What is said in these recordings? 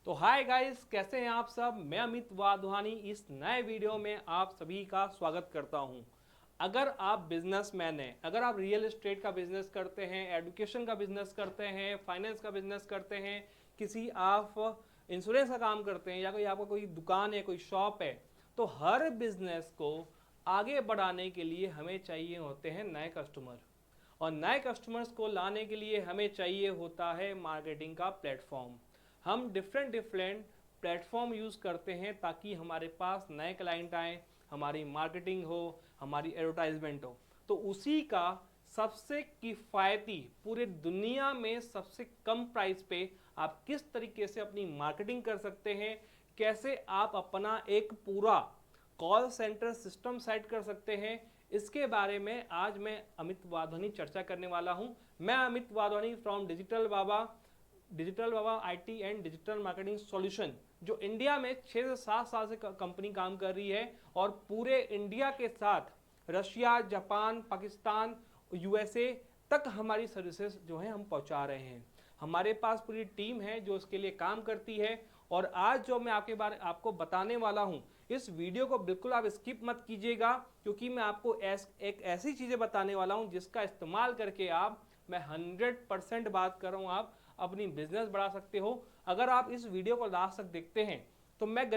तो hi guys, कैसे हैं आप सब। मैं अमित वाधवानी इस नए वीडियो में आप सभी का स्वागत करता हूं। अगर आप बिजनेसमैन हैं, अगर आप रियल एस्टेट का बिजनेस करते हैं, एजुकेशन का बिजनेस करते हैं, फाइनेंस का बिजनेस करते हैं, किसी आप इंश्योरेंस का काम करते हैं या कोई आपका कोई दुकान है, कोई शॉप है, तो हर बिजनेस को आगे बढ़ाने के लिए हमें चाहिए होते हैं नए कस्टमर। और नए कस्टमर्स को लाने के लिए हमें चाहिए होता है मार्केटिंग का प्लेटफॉर्म। हम डिफरेंट डिफरेंट प्लेटफॉर्म यूज़ करते हैं ताकि हमारे पास नए क्लाइंट आए, हमारी मार्केटिंग हो, हमारी एडवर्टाइजमेंट हो। तो उसी का सबसे किफ़ायती, पूरे दुनिया में सबसे कम प्राइस पे आप किस तरीके से अपनी मार्केटिंग कर सकते हैं, कैसे आप अपना एक पूरा कॉल सेंटर सिस्टम सेट कर सकते हैं, इसके बारे में आज मैं अमित वाधवानी चर्चा करने वाला हूं। मैं Amit Wadhwani from Digital Baba IT and digital marketing solution, जो इंडिया में 6 से 7 साल से कंपनी काम कर रही है और पूरे इंडिया के साथ रशिया, जापान, पाकिस्तान, यूएसए तक हमारी सर्विसेज जो है हम पहुंचा रहे हैं। हमारे पास पूरी टीम है जो इसके लिए काम करती है। और आज जो मैं आपको बताने वाला हूं, इस वीडियो को बिल्कुल आप स्किप मत कीजिएगा, क्योंकि मैं आपको एक ऐसी चीज़ें बताने वाला हूं जिसका इस्तेमाल करके मैं 100% बात कर रहा हूं, आप अपनी बिजनेस बढ़ा सकते हो। अगर आप इस वीडियो को लास्ट तक देखते हैं तो मैं वो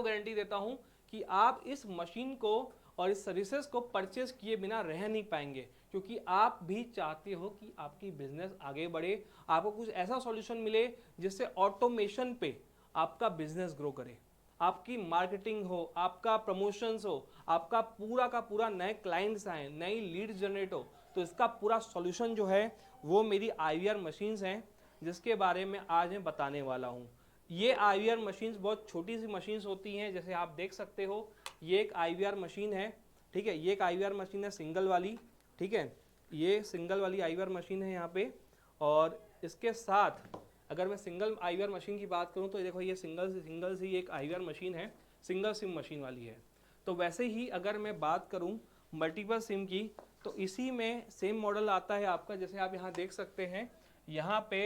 गारंटी देता हूं कि आप इस मशीन को और इस सर्विसेज को परचेज किए बिना रह नहीं पाएंगे, क्योंकि आप भी चाहते हो कि आपकी बिजनेस आगे बढ़े, आपको कुछ ऐसा सॉल्यूशन मिले जिससे ऑटोमेशन पे आपका बिजनेस ग्रो करे, आपकी मार्केटिंग हो, आपका प्रमोशंस हो, आपका पूरा का पूरा नए क्लाइंट्स आए, नई लीड जनरेट हो। तो इसका पूरा सॉल्यूशन जो है वो मेरी आईवीआर मशीन्स हैं, जिसके बारे में आज मैं बताने वाला हूँ। ये आईवीआर मशीन्स बहुत छोटी सी मशीन्स होती हैं, जैसे आप देख सकते हो ये एक आईवीआर मशीन है। ठीक है, ये एक आईवीआर मशीन है सिंगल वाली। ठीक है, ये सिंगल वाली आईवीआर मशीन है यहाँ पे। और इसके साथ अगर मैं सिंगल आईवीआर मशीन की बात करूँ तो देखो ये सिंगल सी एक आईवीआर मशीन है, सिंगल सिम मशीन वाली है। तो वैसे ही अगर मैं बात करूँ मल्टीपल सिम की, तो इसी में सेम मॉडल आता है आपका। जैसे आप यहाँ देख सकते हैं, यहाँ पे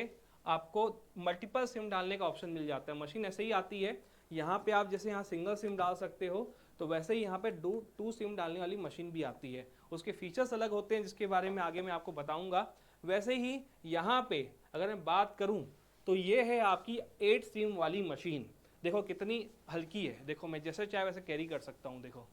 आपको मल्टीपल सिम डालने का ऑप्शन मिल जाता है। मशीन ऐसे ही आती है, यहाँ पे आप जैसे यहाँ सिंगल सिम डाल सकते हो, तो वैसे ही यहाँ पे टू सिम डालने वाली मशीन भी आती है। उसके फीचर्स अलग होते हैं जिसके बारे में आगे मैं आपको बताऊंगा। वैसे ही यहाँ पे अगर मैं बात करूँ तो ये है आपकी 8 सिम वाली मशीन। देखो कितनी हल्की है, देखो मैं जैसे चाहे वैसे कैरी कर सकता हूँ। देखो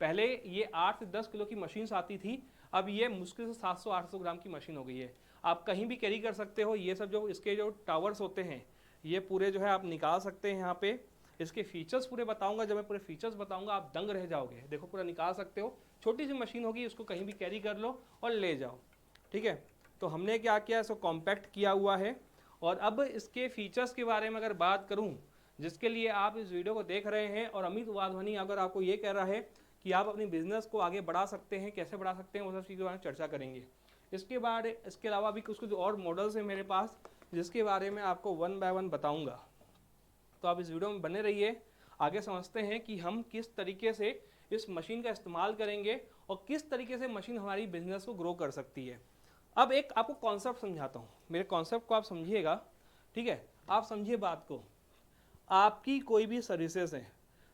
पहले ये 8 से 10 किलो की मशीन आती थी, अब ये मुश्किल से 700-800 ग्राम की मशीन हो गई है। आप कहीं भी कैरी कर सकते हो। ये सब जो इसके जो टावर्स होते हैं ये पूरे जो है आप निकाल सकते हैं। यहाँ पे इसके फीचर्स पूरे बताऊंगा, जब मैं पूरे फीचर्स बताऊंगा आप दंग रह जाओगे। देखो पूरा निकाल सकते हो, छोटी सी मशीन होगी, उसको कहीं भी कैरी कर लो और ले जाओ। ठीक है, तो हमने क्या किया, इसको कॉम्पैक्ट किया हुआ है। और अब इसके फीचर्स के बारे में अगर बात करूं, जिसके लिए आप इस वीडियो को देख रहे हैं, और अमित वाधवानी अगर आपको ये कह रहा है कि आप अपनी बिजनेस को आगे बढ़ा सकते हैं, कैसे बढ़ा सकते हैं, वो सब चीज़ के बारे में चर्चा करेंगे। इसके अलावा भी कुछ कुछ और मॉडल्स हैं मेरे पास, जिसके बारे में आपको वन बाय वन बताऊंगा। तो आप इस वीडियो में बने रहिए। आगे समझते हैं कि हम किस तरीके से इस मशीन का इस्तेमाल करेंगे और किस तरीके से मशीन हमारी बिजनेस को ग्रो कर सकती है। अब एक आपको कॉन्सेप्ट समझाता हूँ, मेरे कॉन्सेप्ट को आप समझिएगा। ठीक है, आप समझिए बात को। आपकी कोई भी सर्विसेज है,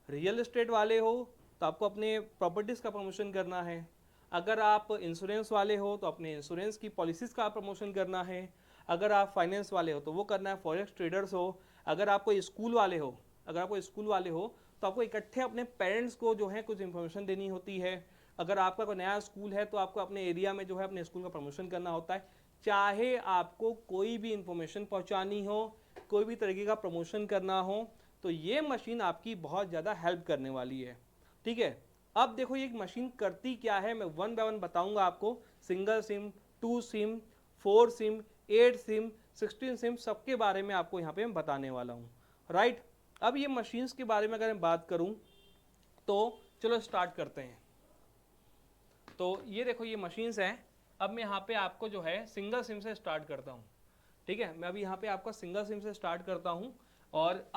रियल एस्टेट वाले हो तो आपको अपने प्रॉपर्टीज़ का प्रमोशन करना है। अगर आप इंश्योरेंस वाले हो तो अपने इंश्योरेंस की पॉलिसीज़ का प्रमोशन करना है। अगर आप फाइनेंस वाले हो तो वो करना है। फॉरेक्स ट्रेडर्स हो, अगर आप कोई स्कूल वाले हो, तो आपको इकट्ठे अपने पेरेंट्स को जो है कुछ इन्फॉर्मेशन देनी होती है। अगर आपका कोई नया स्कूल है तो आपको अपने एरिया में जो है अपने स्कूल का प्रमोशन करना होता है। चाहे आपको कोई भी इंफॉर्मेशन पहुंचानी हो, कोई भी तरीके का प्रमोशन करना हो, तो ये मशीन आपकी बहुत ज़्यादा हेल्प करने वाली है। ठीक है, अब देखो ये मशीन करती क्या है, मैं वन बाय वन बताऊंगा आपको। Single SIM, two SIM, 4 SIM, 8 SIM, 16 SIM, सबके बारे में आपको यहाँ पे मैं बताने वाला हूँ। राइट, अब ये मशीन्स के बारे में अगर मैं बात करूँ तो चलो स्टार्ट करते हैं। तो ये देखो ये मशीन्स हैं। अब मैं यहाँ पे आपको जो है सिंगल सिम से स्टार्ट करता हूँ। ठीक है, मैं अभी यहाँ पे आपका सिंगल सिम से स्टार्ट करता हूँ और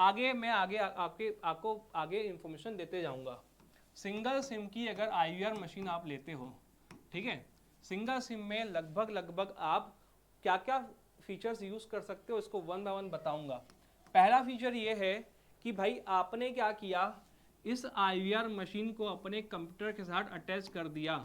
आपको आगे इंफॉर्मेशन देते जाऊँगा। सिंगल सिम की अगर आईवीआर मशीन आप लेते हो, ठीक है, सिंगल सिम में लगभग लगभग आप क्या क्या फीचर्स यूज़ कर सकते हो, इसको वन बाय वन बताऊँगा। पहला फीचर ये है कि भाई आपने क्या किया, इस IVR मशीन को अपने कंप्यूटर के साथ अटैच कर दिया,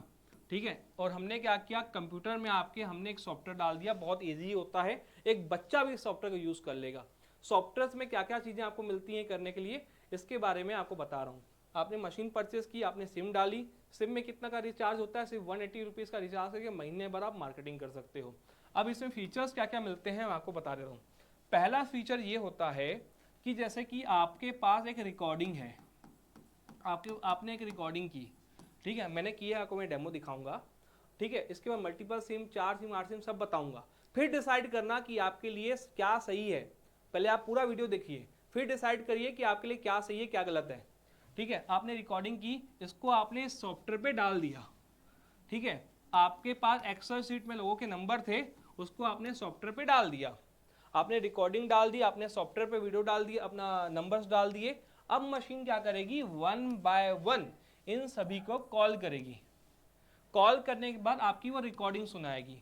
ठीक है। और हमने क्या किया, कंप्यूटर में आपके हमने एक सॉफ्टवेयर डाल दिया, बहुत इजी होता है, एक बच्चा भी सॉफ्टवेयर को यूज़ कर लेगा। सॉफ्टवेयर में क्या क्या चीज़ें आपको मिलती हैं करने के लिए, इसके बारे में आपको बता रहा हूँ। आपने मशीन परचेस की, आपने सिम डाली, सिम में कितना का रिचार्ज होता है, सिर्फ 180 रुपीज़ का रिचार्ज करके महीने भर आप मार्केटिंग कर सकते हो। अब इसमें फीचर्स क्या क्या मिलते हैं मैं आपको बता देता हूँ। पहला फीचर ये होता है कि जैसे कि आपके पास एक रिकॉर्डिंग है, आपने एक रिकॉर्डिंग की, ठीक है, मैंने किया, आपको मैं डेमो दिखाऊंगा, ठीक है। इसके बाद मल्टीपल सिम, 4 सिम, 8 सिम सब बताऊंगा, फिर डिसाइड करना कि आपके लिए क्या सही है। पहले आप पूरा वीडियो देखिए, फिर डिसाइड करिए कि आपके लिए क्या सही है क्या गलत है, ठीक है। आपने रिकॉर्डिंग की, इसको आपने सॉफ्टवेयर पे डाल दिया, ठीक है। आपके पास एक्सेल सीट में लोगों के नंबर थे, उसको आपने सॉफ्टवेयर पे डाल दिया, आपने रिकॉर्डिंग डाल दी, आपने सॉफ्टवेयर पे वीडियो डाल दिया, अपना नंबर्स डाल दिए। अब मशीन क्या करेगी, 1 बाय 1 इन सभी को कॉल करेगी। कॉल करने के बाद आपकी वो रिकॉर्डिंग सुनाएगी।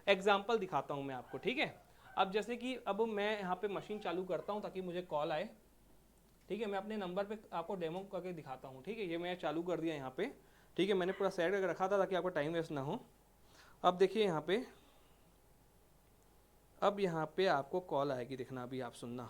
एग्जाम्पल दिखाता हूँ मैं आपको, ठीक है। अब जैसे कि अब मैं यहाँ पे मशीन चालू करता हूँ ताकि मुझे कॉल आए, ठीक है। मैं अपने नंबर पे आपको डेमो करके दिखाता हूँ, ठीक है। ये मैं चालू कर दिया यहाँ पे, ठीक है, मैंने पूरा सेट करके रखा था ताकि आपको टाइम वेस्ट ना हो। अब देखिए यहाँ पे, अब यहाँ पे आपको कॉल आएगी, देखना अभी आप सुनना।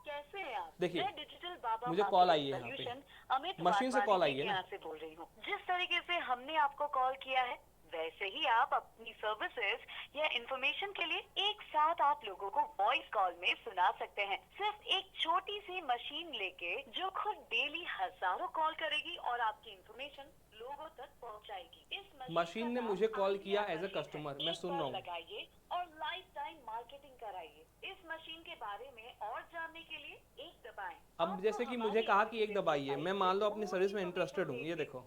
कैसे हैं आप? देखिए मैं डिजिटल बाबा मुझे कॉल आई है यहाँ सॉल्यूशन पे, अमित मशीन से कॉल आई है ना। यहाँ से बोल रही हूँ। जिस तरीके से हमने आपको कॉल किया है, वैसे ही आप अपनी सर्विसेज या इंफॉर्मेशन के लिए एक साथ आप लोगों को वॉइस कॉल में सुना सकते हैं। सिर्फ एक छोटी सी मशीन लेके जो खुद डेली हजारों कॉल करेगी और आपकी इंफॉर्मेशन लोगों तक पहुंचाएगी। इस मशीन ने मुझे कॉल किया एज अ कस्टमर, मैं सुन रहा हूँ। लगाइए और लाइफ टाइम मार्केटिंग कराइए। इस मशीन के बारे में और जानने के लिए एक दबाएं। अब जैसे कि मुझे कहा कि एक दबाइए, मैं मान लो अपनी सर्विस में इंटरेस्टेड हूँ, ये देखो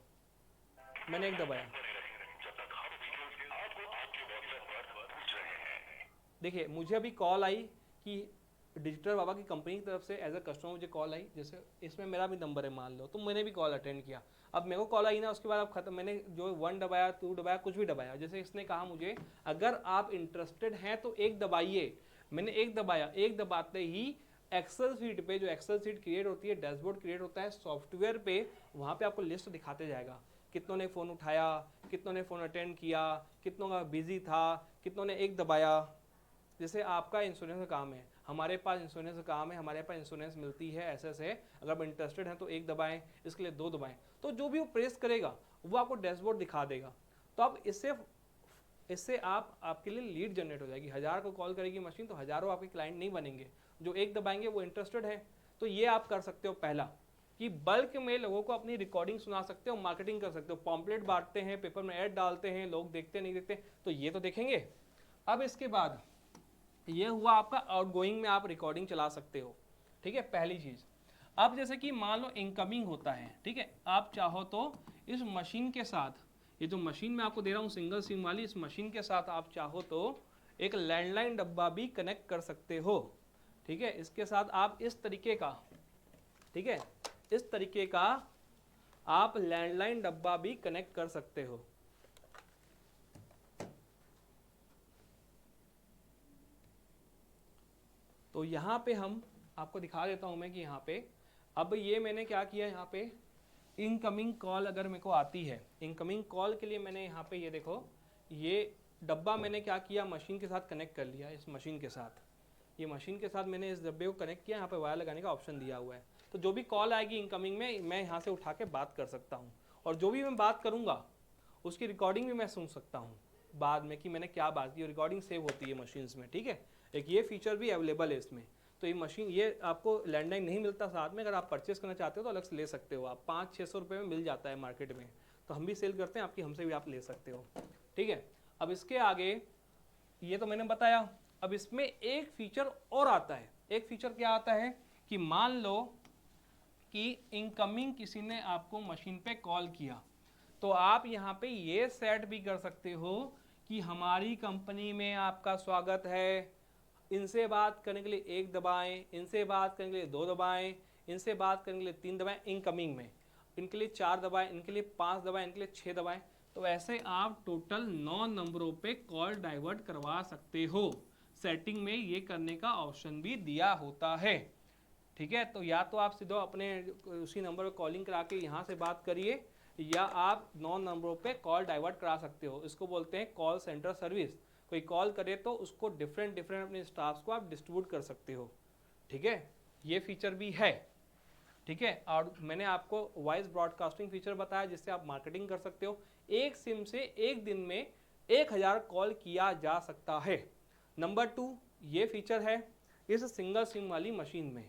मैंने एक दबाया, देखिए मुझे अभी कॉल आई कि डिजिटल बाबा की कंपनी की तरफ से एज अ कस्टमर मुझे कॉल आई, जैसे इसमें मेरा भी नंबर है मान लो, तो मैंने भी कॉल अटेंड किया। अब मेरे को कॉल आई ना, उसके बाद अब खत्म, मैंने जो 1 दबाया, 2 दबाया, कुछ भी दबाया, जैसे इसने कहा मुझे अगर आप इंटरेस्टेड हैं तो एक दबाइए, मैंने एक दबाया, एक दबाते ही एक्सेल सीट पे, जो एक्सेल सीट क्रिएट होती है, डैशबोर्ड क्रिएट होता है सॉफ्टवेयर पे, वहाँ पे आपको लिस्ट दिखाते जाएगा, कितनों ने फ़ोन उठाया, कितनों ने फ़ोन अटेंड किया, कितनों का बिजी था, कितनों ने एक दबाया। जैसे आपका इंश्योरेंस का काम है, हमारे पास इंश्योरेंस का काम है, हमारे पास इंश्योरेंस मिलती है, ऐसे ऐसे, अगर आप इंटरेस्टेड हैं तो एक दबाएं, इसके लिए 2 दबाएं, तो जो भी वो प्रेस करेगा वो आपको डैशबोर्ड दिखा देगा। तो आप इससे आपके लिए लीड जनरेट हो जाएगी। 1000 को कॉल करेगी मशीन तो हज़ारों आपके क्लाइंट नहीं बनेंगे, जो एक दबाएंगे वो इंटरेस्टेड है। तो ये आप कर सकते हो पहला, कि बल्क में लोगों को अपनी रिकॉर्डिंग सुना सकते हो, मार्केटिंग कर सकते हो, पॉम्पलेट बांटते हैं, पेपर में ऐड डालते हैं, लोग देखते नहीं देखते, तो ये तो देखेंगे। अब इसके बाद ये हुआ आपका आउटगोइंग में आप रिकॉर्डिंग चला सकते हो, ठीक है, पहली चीज़। अब जैसे कि मान लो इनकमिंग होता है, ठीक है, आप चाहो तो इस मशीन के साथ, ये जो मशीन मैं आपको दे रहा हूँ सिंगल सिम वाली, इस मशीन के साथ आप चाहो तो एक लैंडलाइन डब्बा भी कनेक्ट कर सकते हो, ठीक है। इसके साथ आप इस तरीके का, ठीक है, इस तरीके का आप लैंडलाइन डब्बा भी कनेक्ट कर सकते हो। तो यहाँ पे हम आपको दिखा देता हूँ मैं कि यहाँ पे अब ये मैंने क्या किया, यहाँ पे इनकमिंग कॉल अगर मेरे को आती है, इनकमिंग कॉल के लिए मैंने यहाँ पे ये देखो, ये डब्बा मैंने क्या किया, मशीन के साथ कनेक्ट कर लिया। इस मशीन के साथ, ये मशीन के साथ मैंने इस डब्बे को कनेक्ट किया, यहाँ पे वायर लगाने का ऑप्शन दिया हुआ है। तो जो भी कॉल आएगी इनकमिंग में, मैं यहाँ से उठा के बात कर सकता हूँ, और जो भी मैं बात करूँगा उसकी रिकॉर्डिंग भी मैं सुन सकता हूँ बाद में कि मैंने क्या बात की, रिकॉर्डिंग सेव होती है मशीन्स में, ठीक है। एक ये फीचर भी अवेलेबल है इसमें। तो ये मशीन, ये आपको लैंडलाइन नहीं मिलता साथ में, अगर आप परचेस करना चाहते हो तो अलग से ले सकते हो आप, 500-600 रुपये में मिल जाता है मार्केट में, तो हम भी सेल करते हैं, आपकी हमसे भी आप ले सकते हो, ठीक है। अब इसके आगे ये तो मैंने बताया। अब इसमें एक फीचर और आता है। एक फीचर क्या आता है कि मान लो कि इनकमिंग किसी ने आपको मशीन पे कॉल किया, तो आप यहाँ पे ये सेट भी कर सकते हो कि हमारी कंपनी में आपका स्वागत है, इनसे बात करने के लिए 1 दबाएं, इनसे बात करने के लिए 2 दबाएं, इनसे बात करने के लिए 3 दबाएं, इनकमिंग में इनके लिए 4 दबाएं, इनके लिए 5 दबाएं, इनके लिए 6 दबाएं। तो ऐसे आप टोटल 9 नंबरों पे कॉल डाइवर्ट करवा सकते हो। सेटिंग में ये करने का ऑप्शन भी दिया होता है। ठीक है, तो या तो आप सीधा अपने उसी नंबर पर कॉलिंग करा के यहाँ से बात करिए, या आप 9 नंबरों पे कॉल डाइवर्ट करा सकते हो। इसको बोलते हैं कॉल सेंटर सर्विस। कोई कॉल करे तो उसको डिफरेंट अपने स्टाफ्स को आप डिस्ट्रीब्यूट कर सकते हो। ठीक है, ये फीचर भी है। ठीक है, और मैंने आपको वॉइस ब्रॉडकास्टिंग फीचर बताया जिससे आप मार्केटिंग कर सकते हो। एक सिम से एक दिन में 1000 कॉल किया जा सकता है। नंबर 2 ये फीचर है इस सिंगल सिम वाली मशीन में।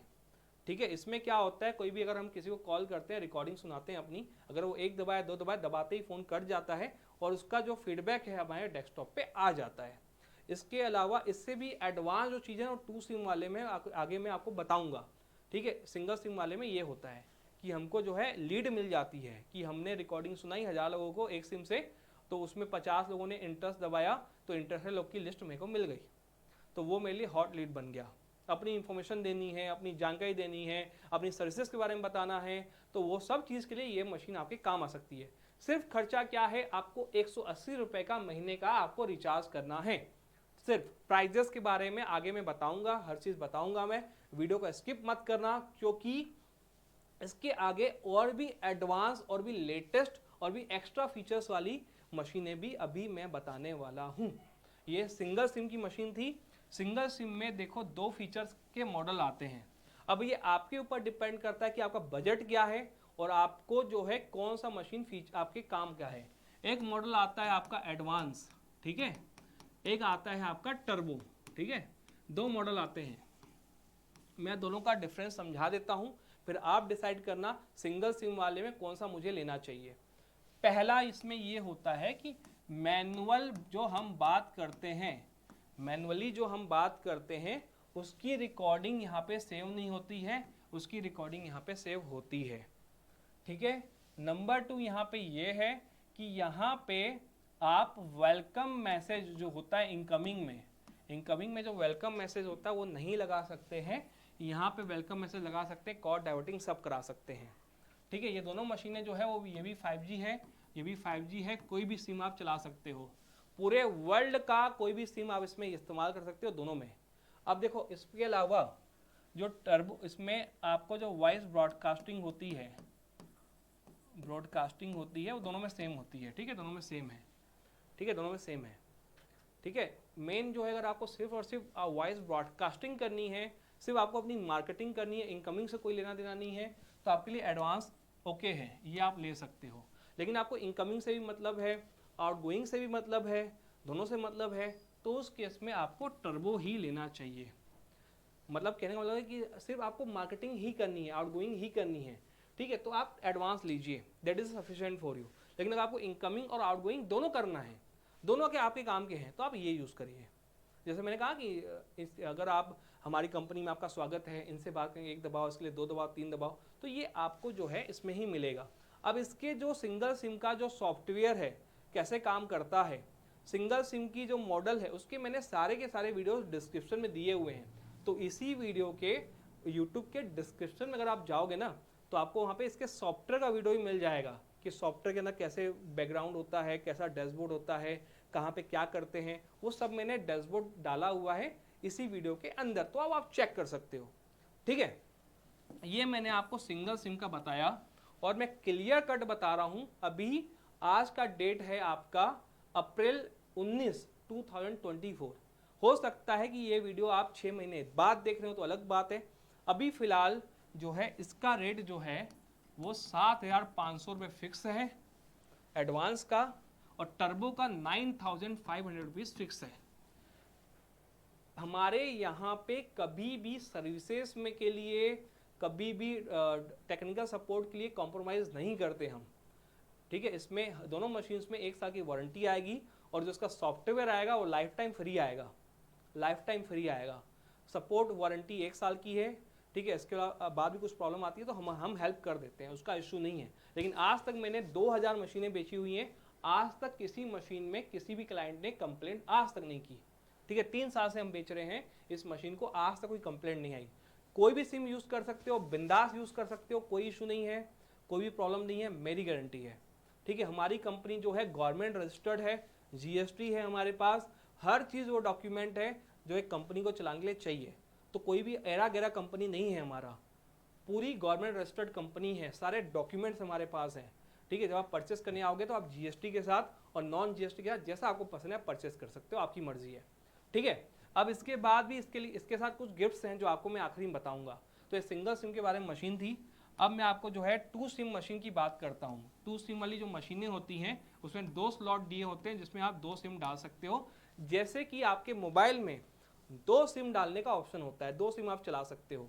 ठीक है, इसमें क्या होता है, कोई भी अगर हम किसी को कॉल करते हैं, रिकॉर्डिंग सुनाते हैं अपनी, अगर वो 1 दबाया 2 दबाया, दबाते ही फ़ोन कट जाता है और उसका जो फीडबैक है हमारे डेस्कटॉप पे आ जाता है। इसके अलावा इससे भी एडवांस जो चीज़ें हैं वो 2 सिम वाले में आगे मैं आपको बताऊंगा। ठीक है, सिंगल सिम वाले में ये होता है कि हमको जो है लीड मिल जाती है कि हमने रिकॉर्डिंग सुनाई 1000 लोगों को एक सिम से, तो उसमें 50 लोगों ने इंटरेस्ट दबाया, तो इंटरेस्टेड लोग की लिस्ट मेरे को मिल गई, तो वो मेरे लिए हॉट लीड बन गया। अपनी इंफॉर्मेशन देनी है, अपनी जानकारी देनी है, अपनी सर्विसेज के बारे में बताना है, तो वो सब चीज़ के लिए ये मशीन आपके काम आ सकती है। सिर्फ खर्चा क्या है, आपको 180 रुपये का महीने का आपको रिचार्ज करना है। सिर्फ प्राइजेस के बारे में आगे मैं बताऊंगा, हर चीज़ बताऊंगा मैं, वीडियो को स्किप मत करना, क्योंकि इसके आगे और भी एडवांस और भी लेटेस्ट और भी एक्स्ट्रा फीचर्स वाली मशीनें भी अभी मैं बताने वाला हूँ। ये सिंगल सिम की मशीन थी। सिंगल सिम में देखो 2 फीचर्स के मॉडल आते हैं। अब ये आपके ऊपर डिपेंड करता है कि आपका बजट क्या है और आपको जो है कौन सा मशीन फीचर आपके काम क्या है। एक मॉडल आता है आपका एडवांस, ठीक है, एक आता है आपका टर्बो। ठीक है, 2 मॉडल आते हैं, मैं दोनों का डिफरेंस समझा देता हूँ, फिर आप डिसाइड करना सिंगल सिम वाले में कौन सा मुझे लेना चाहिए। पहला इसमें ये होता है कि मैनुअल जो हम बात करते हैं, मैनुअली जो हम बात करते हैं उसकी रिकॉर्डिंग यहाँ पे सेव नहीं होती है, उसकी रिकॉर्डिंग यहाँ पे सेव होती है। ठीक है, नंबर 2 यहाँ पे ये है कि यहाँ पे आप वेलकम मैसेज जो होता है इनकमिंग में जो वेलकम मैसेज होता है वो नहीं लगा सकते हैं, यहाँ पे वेलकम मैसेज लगा सकते हैं, कॉल डाइवर्टिंग सब करा सकते हैं। ठीक है, ये दोनों मशीनें जो है वो ये भी 5G है, ये भी 5G है, कोई भी सिम आप चला सकते हो, पूरे वर्ल्ड का कोई भी सिम आप इसमें इस्तेमाल कर सकते हो दोनों में। अब देखो इसके अलावा जो टर्बो, इसमें आपको जो वॉइस ब्रॉडकास्टिंग होती है वो दोनों में सेम होती है। ठीक है, दोनों में सेम है। ठीक है, दोनों में सेम है। ठीक है, मेन जो है अगर आपको सिर्फ और सिर्फ वॉइस ब्रॉडकास्टिंग करनी है, सिर्फ आपको अपनी मार्केटिंग करनी है, इनकमिंग से कोई लेना देना नहीं है, तो आपके लिए एडवांस ओके है, ये आप ले सकते हो। लेकिन आपको इनकमिंग से भी मतलब है, आउटगोइंग से भी मतलब है, दोनों से मतलब है, तो उस केस में आपको टर्बो ही लेना चाहिए। मतलब कहने का मतलब है कि सिर्फ आपको मार्केटिंग ही करनी है, आउटगोइंग ही करनी है, ठीक है, तो आप एडवांस लीजिए, that is sufficient for you. लेकिन अगर आपको इनकमिंग और आउटगोइंग दोनों करना है, दोनों के आपके काम के हैं, तो आप ये यूज़ करिए। जैसे मैंने कहा कि अगर आप हमारी कंपनी में आपका स्वागत है, इनसे बात करेंगे, 1 दबाओ, इसके लिए 2 दबाओ, 3 दबाओ, तो ये आपको जो है इसमें ही मिलेगा। अब इसके जो सिंगल सिम का जो सॉफ्टवेयर है कैसे काम करता है, सिंगल सिम की जो मॉडल है उसके मैंने सारे के सारे वीडियोस डिस्क्रिप्शन में दिए हुए हैं, तो इसी वीडियो के यूट्यूब के डिस्क्रिप्शन में अगर आप जाओगे ना तो आपको वहाँ पे इसके सॉफ्टवेयर का वीडियो ही मिल जाएगा कि सॉफ्टवेयर के अंदर कैसे बैकग्राउंड होता है, कैसा डैशबोर्ड होता है, कहाँ पे क्या करते हैं, वो सब मैंने डैशबोर्ड डाला हुआ है इसी वीडियो के अंदर, तो अब आप चेक कर सकते हो। ठीक है, ये मैंने आपको सिंगल सिम का बताया और मैं क्लियर कट बता रहा हूँ। अभी आज का डेट है आपका अप्रैल 19, 2024। हो सकता है कि ये वीडियो आप 6 महीने बाद देख रहे हो तो अलग बात है। अभी फिलहाल जो है इसका रेट जो है वो 7,500 रुपये फिक्स है एडवांस का, और टर्बो का 9,500 रुपीज़ फिक्स है। हमारे यहाँ पे कभी भी सर्विसेज में के लिए, कभी भी टेक्निकल सपोर्ट के लिए कॉम्प्रोमाइज़ नहीं करते हम। ठीक है, इसमें दोनों मशीन्स में 1 साल की वारंटी आएगी और जो इसका सॉफ्टवेयर आएगा वो लाइफ टाइम फ्री आएगा, लाइफ टाइम फ्री आएगा। सपोर्ट वारंटी 1 साल की है। ठीक है, इसके बाद भी कुछ प्रॉब्लम आती है तो हम हेल्प कर देते हैं, उसका इशू नहीं है। लेकिन आज तक मैंने 2000 मशीनें बेची हुई हैं, आज तक किसी मशीन में किसी भी क्लाइंट ने कंप्लेंट आज तक नहीं की। ठीक है, 3 साल से हम बेच रहे हैं इस मशीन को, आज तक कोई कंप्लेंट नहीं आई। कोई भी सिम यूज़ कर सकते हो, बिंदास यूज़ कर सकते हो, कोई इशू नहीं है, कोई भी प्रॉब्लम नहीं है, मेरी गारंटी है। ठीक ठीक है, हमारी कंपनी जो है गवर्नमेंट रजिस्टर्ड है, जीएसटी है हमारे पास, हर चीज़ वो डॉक्यूमेंट है जो एक कंपनी को चलाने के लिए चाहिए। तो कोई भी एरा गैरा कंपनी नहीं है, हमारा पूरी गवर्नमेंट रजिस्टर्ड कंपनी है, सारे डॉक्यूमेंट्स हमारे पास हैं। ठीक है, जब आप परचेस करने आओगे तो आप जीएसटी के साथ और नॉन जीएसटी के साथ जैसा आपको पसंद है परचेस कर सकते हो, आपकी मर्जी है। ठीक है, अब इसके बाद भी इसके साथ कुछ गिफ्ट्स हैं जो आपको मैं आखिरी में बताऊंगा। तो ये सिंगल सिम के बारे में मशीन थी। अब मैं आपको जो है 2 सिम मशीन की बात करता हूँ। 2 सिम वाली जो मशीनें होती हैं उसमें 2 स्लॉट दिए होते हैं जिसमें आप 2 सिम डाल सकते हो। जैसे कि आपके मोबाइल में 2 सिम डालने का ऑप्शन होता है, 2 सिम आप चला सकते हो।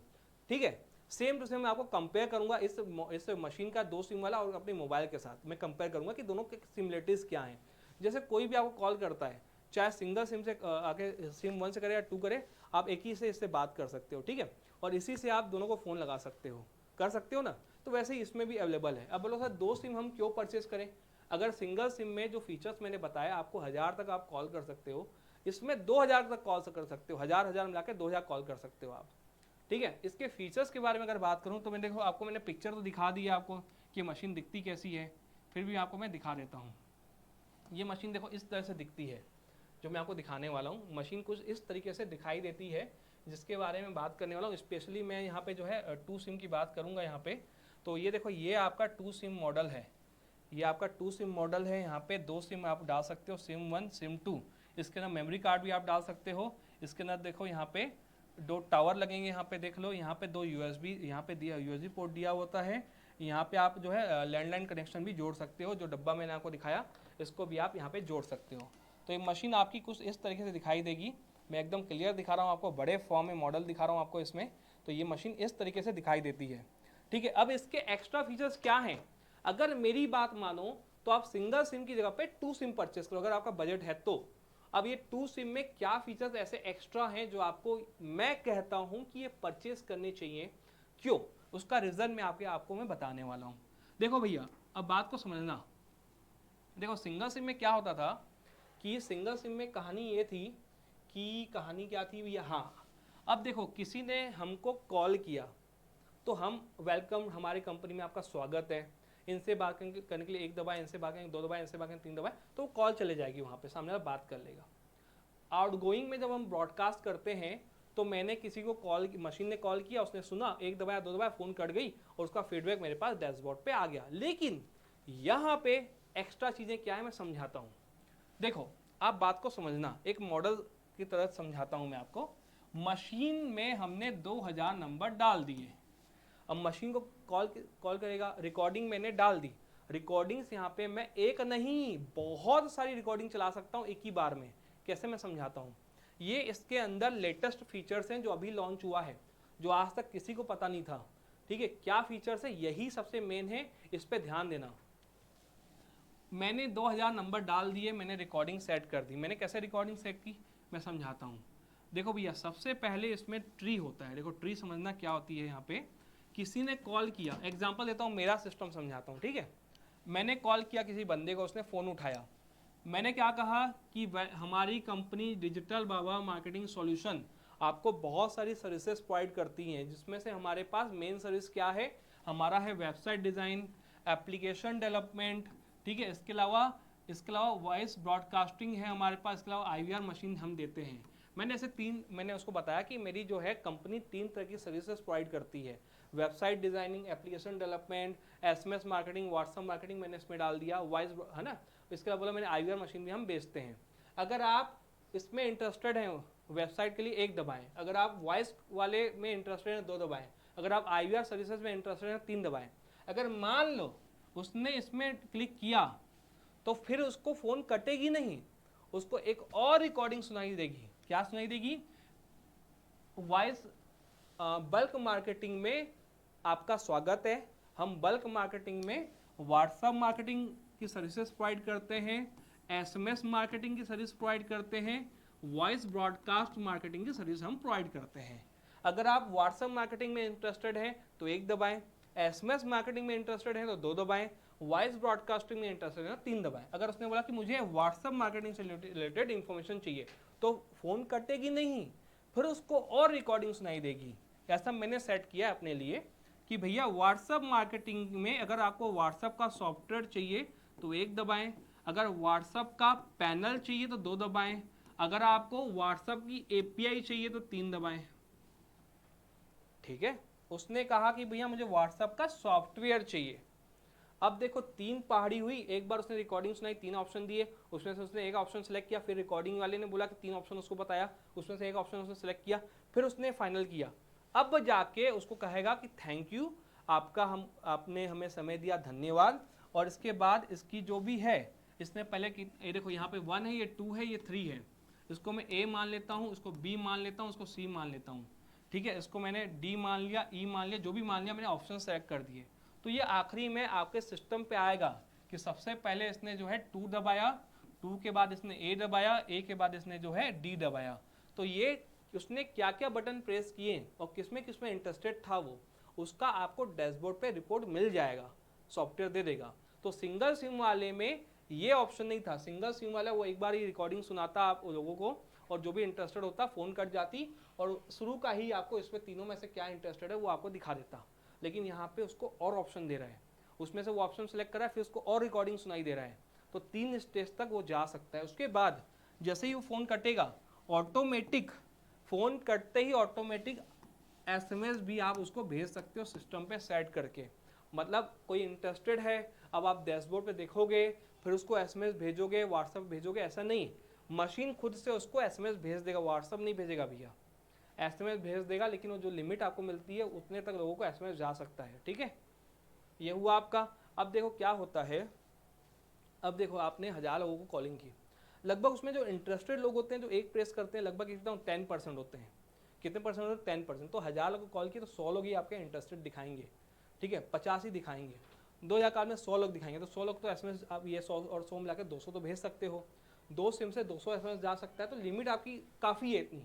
ठीक है, सेम टू सेम मैं आपको कंपेयर करूंगा इस मशीन का 2 सिम वाला और अपने मोबाइल के साथ मैं कंपेयर करूंगा कि दोनों के सिमिलरिटीज क्या हैं। जैसे कोई भी आपको कॉल करता है, चाहे सिंगल सिम से आके सिम 1 से करे या 2 करे, आप एक ही से इससे बात कर सकते हो। ठीक है, और इसी से आप दोनों को फ़ोन लगा सकते हो, कर सकते हो ना। तो वैसे ही इसमें भी अवेलेबल है। अब बोलो सर 2 सिम हम क्यों परचेस करें? अगर सिंगल सिम में जो फीचर्स मैंने बताया आपको 1000 तक आप कॉल कर सकते हो, इसमें 2000 तक कॉल कर सकते हो, 1000 मिला के 2000 कॉल कर सकते हो आप। ठीक है, इसके फीचर्स के बारे में अगर बात करूं तो मैं देखो आपको मैंने पिक्चर तो दिखा दी है आपको कि मशीन दिखती कैसी है, फिर भी आपको मैं दिखा देता हूँ। ये मशीन देखो इस तरह से दिखती है जो मैं आपको दिखाने वाला हूँ। मशीन कुछ इस तरीके से दिखाई देती है जिसके बारे में बात करने वाला हूँ। स्पेशली मैं यहाँ पे जो है 2 सिम की बात करूँगा यहाँ पे। तो ये देखो ये आपका 2 सिम मॉडल है, ये आपका 2 सिम मॉडल है। यहाँ पे 2 सिम आप डाल सकते हो, सिम 1 सिम 2। इसके अंदर मेमोरी कार्ड भी आप डाल सकते हो। इसके अंदर देखो यहाँ पे 2 टावर लगेंगे, यहाँ पे देख लो, यहाँ पे 2 यूएसबी यहाँ पे दिया, यूएसबी पोर्ट दिया होता है। यहाँ पे आप जो है लैंडलाइन कनेक्शन भी जोड़ सकते हो, जो डब्बा मैंने आपको दिखाया इसको भी आप यहाँ पे जोड़ सकते हो। तो ये मशीन आपकी कुछ इस तरीके से दिखाई देगी। मैं एकदम क्लियर दिखा रहा हूँ आपको, बड़े फॉर्म में मॉडल दिखा रहा हूँ आपको इसमें। तो ये मशीन इस तरीके से दिखाई देती है। ठीक है, अब इसके एक्स्ट्रा फीचर्स क्या हैं? अगर मेरी बात मानो तो आप सिंगल सिम की जगह पे 2 सिम परचेस करो अगर आपका बजट है तो। अब ये 2 सिम में क्या फीचर्स ऐसे एक्स्ट्रा हैं जो आपको मैं कहता हूं कि ये परचेस करने चाहिए, क्यों? उसका रीजन मैं आपको मैं बताने वाला हूं। देखो भैया, अब बात को समझना। देखो सिंगल सिम में क्या होता था कि सिंगल सिम में कहानी ये थी कि कहानी क्या थी भैया, हाँ, अब देखो किसी ने हमको कॉल किया तो हम वेलकम, हमारी कंपनी में आपका स्वागत है, इनसे बात करने के लिए 1 दबाएं, इनसे बात करेंगे 2 दबाएं, इनसे बात करेंगे 3 दबाएं, तो कॉल चले जाएगी वहाँ पे, सामने वाला बात कर लेगा। आउटगोइंग में जब हम ब्रॉडकास्ट करते हैं तो मैंने किसी को कॉल, मशीन ने कॉल किया, उसने सुना, 1 दबाया 2 दबाया, फ़ोन कट गई और उसका फीडबैक मेरे पास डैशबोर्ड पे आ गया। लेकिन यहाँ पे एक्स्ट्रा चीज़ें क्या है मैं समझाता हूँ। देखो आप बात को समझना, एक मॉडल की तरह समझाता हूँ मैं आपको। मशीन में हमने 2000 नंबर डाल दिए। अब मशीन को कॉल करेगा, रिकॉर्डिंग मैंने डाल दी। रिकॉर्डिंग्स यहाँ पे मैं एक नहीं बहुत सारी रिकॉर्डिंग चला सकता हूँ एक ही बार में। कैसे मैं समझाता हूँ। ये इसके अंदर लेटेस्ट फीचर्स हैं जो अभी लॉन्च हुआ है, जो आज तक किसी को पता नहीं था। ठीक है, क्या फीचर्स है, यही सबसे मेन है, इस पर ध्यान देना। मैंने 2000 नंबर डाल दिए, मैंने रिकॉर्डिंग सेट कर दी। मैंने कैसे रिकॉर्डिंग सेट की मैं समझाता हूँ। देखो भैया, सबसे पहले इसमें ट्री होता है। देखो ट्री समझना क्या होती है। यहाँ पे किसी ने कॉल किया, एग्जांपल देता हूँ, मेरा सिस्टम समझाता हूँ। ठीक है, मैंने कॉल किया किसी बंदे को, उसने फ़ोन उठाया। मैंने क्या कहा कि हमारी कंपनी डिजिटल बाबा मार्केटिंग सॉल्यूशन आपको बहुत सारी सर्विसेज प्रोवाइड करती हैं, जिसमें से हमारे पास मेन सर्विस क्या है, हमारा है वेबसाइट डिज़ाइन, एप्लीकेशन डेवलपमेंट। ठीक है, इसके अलावा वॉइस ब्रॉडकास्टिंग है हमारे पास, इसके अलावा IVR मशीन हम देते हैं। मैंने उसको बताया कि मेरी जो है कंपनी 3 तरह की सर्विसेज प्रोवाइड करती है, website designing, application development, SMS marketing, WhatsApp marketing मैंने इसमें डाल दिया, वॉइस है ना। इसके अलावा बोला मैंने IVR मशीन भी हम बेचते हैं। अगर आप इसमें इंटरेस्टेड हैं, वेबसाइट के लिए 1 दबाएं, अगर आप वॉइस वाले में इंटरेस्टेड हैं 2 दबाएं, अगर आप IVR सर्विसेज में इंटरेस्टेड हैं 3 दबाएं। अगर मान लो उसने इसमें क्लिक किया तो फिर उसको फ़ोन कटेगी नहीं, उसको एक और रिकॉर्डिंग सुनाई देगी। क्या सुनाई देगी? वॉइस बल्क मार्केटिंग में आपका स्वागत है, हम बल्क मार्केटिंग में व्हाट्सएप मार्केटिंग की सर्विसेज प्रोवाइड करते हैं, SMS मार्केटिंग की सर्विस प्रोवाइड करते हैं, वॉइस ब्रॉडकास्ट मार्केटिंग की सर्विस हम प्रोवाइड करते हैं। अगर आप व्हाट्सएप मार्केटिंग में इंटरेस्टेड हैं तो 1 दबाएं, SMS मार्केटिंग में इंटरेस्टेड हैं तो 2 दबाएं, वॉइस ब्रॉडकास्टिंग में इंटरेस्टेड है 3 दबाएं। अगर उसने बोला कि मुझे व्हाट्सएप मार्केटिंग से रिलेटेड इन्फॉर्मेशन चाहिए तो फ़ोन कटेगी नहीं, फिर उसको और रिकॉर्डिंग सुनाई देगी। ऐसा मैंने सेट किया है अपने लिए कि भैया व्हाट्सएप मार्केटिंग में अगर आपको व्हाट्सएप का सॉफ्टवेयर चाहिए तो 1 दबाएं, अगर व्हाट्सअप का पैनल चाहिए तो 2 दबाएं, अगर आपको व्हाट्सअप की एपीआई चाहिए तो 3 दबाएं। ठीक है, उसने कहा कि भैया मुझे व्हाट्सअप का सॉफ्टवेयर चाहिए। अब देखो 3 पहाड़ी हुई, एक बार उसने रिकॉर्डिंग सुनाई, 3 ऑप्शन दिए, उसमें से उसने एक ऑप्शन सेलेक्ट किया, फिर रिकॉर्डिंग वाले ने बोला कि 3 ऑप्शन उसको बताया, उसमें से एक ऑप्शन उसने सेलेक्ट किया, फिर उसने फाइनल किया। अब जाके उसको कहेगा कि थैंक यू, आपने हमें समय दिया, धन्यवाद। और इसके बाद इसकी जो भी है, इसने पहले की, ये देखो यहाँ पे 1 है, ये 2 है, ये 3 है, इसको मैं ए मान लेता हूँ, इसको बी मान लेता हूँ, इसको सी मान लेता हूँ। ठीक है, इसको मैंने डी मान लिया, ई मान लिया, जो भी मान लिया मैंने ऑप्शन सेलेक्ट कर दिए। तो ये आखिरी में आपके सिस्टम पे आएगा कि सबसे पहले इसने जो है 2 दबाया, 2 के बाद इसने ए दबाया, ए के बाद इसने जो है डी दबाया। तो ये उसने क्या क्या बटन प्रेस किए और किसमें किसमें इंटरेस्टेड था वो, उसका आपको डैशबोर्ड पे रिपोर्ट मिल जाएगा, सॉफ्टवेयर दे देगा। तो सिंगल सिम वाले में ये ऑप्शन नहीं था। सिंगल सिम वाला वो एक बार ही रिकॉर्डिंग सुनाता आप लोगों को, और जो भी इंटरेस्टेड होता फ़ोन कट जाती और शुरू का ही आपको इसमें तीनों में से क्या इंटरेस्टेड है वो आपको दिखा देता। लेकिन यहाँ पे उसको और ऑप्शन दे रहा है, उसमें से वो ऑप्शन सेलेक्ट करा है, फिर उसको और रिकॉर्डिंग सुनाई दे रहा है। तो 3 स्टेज तक वो जा सकता है। उसके बाद जैसे ही वो फ़ोन कटेगा, ऑटोमेटिक फ़ोन कटते ही ऑटोमेटिक एसएमएस भी आप उसको भेज सकते हो सिस्टम पे सेट करके। मतलब कोई इंटरेस्टेड है, अब आप डैशबोर्ड पे देखोगे, फिर उसको एसएमएस भेजोगे, व्हाट्सएप भेजोगे, ऐसा नहीं, मशीन खुद से उसको एसएमएस भेज देगा, व्हाट्सएप नहीं भेजेगा भैया, एसएमएस भेज देगा। लेकिन वो जो लिमिट आपको मिलती है उतने तक लोगों को एसएमएस जा सकता है। ठीक है, ये हुआ आपका। अब देखो क्या होता है, अब देखो आपने 1000 लोगों को कॉलिंग की, लगभग उसमें जो इंटरेस्टेड लोग होते हैं जो एक प्रेस करते हैं, लगभग एकदम 10% होते हैं। कितने परसेंट होते हैं? 10%। तो 1000 लोग को कॉल किया तो 100 लोग ही आपके इंटरेस्टेड दिखाएंगे। ठीक है, 50 ही दिखाएंगे। 2000 कॉल में 100 लोग दिखाएंगे, तो 100 लोग तो एसएमएस आप ये 100 और 100 मिलाकर 200 तो भेज सकते हो। 2 सिम से 200 एसएमएस जा सकता है, तो लिमिट आपकी काफ़ी है इतनी।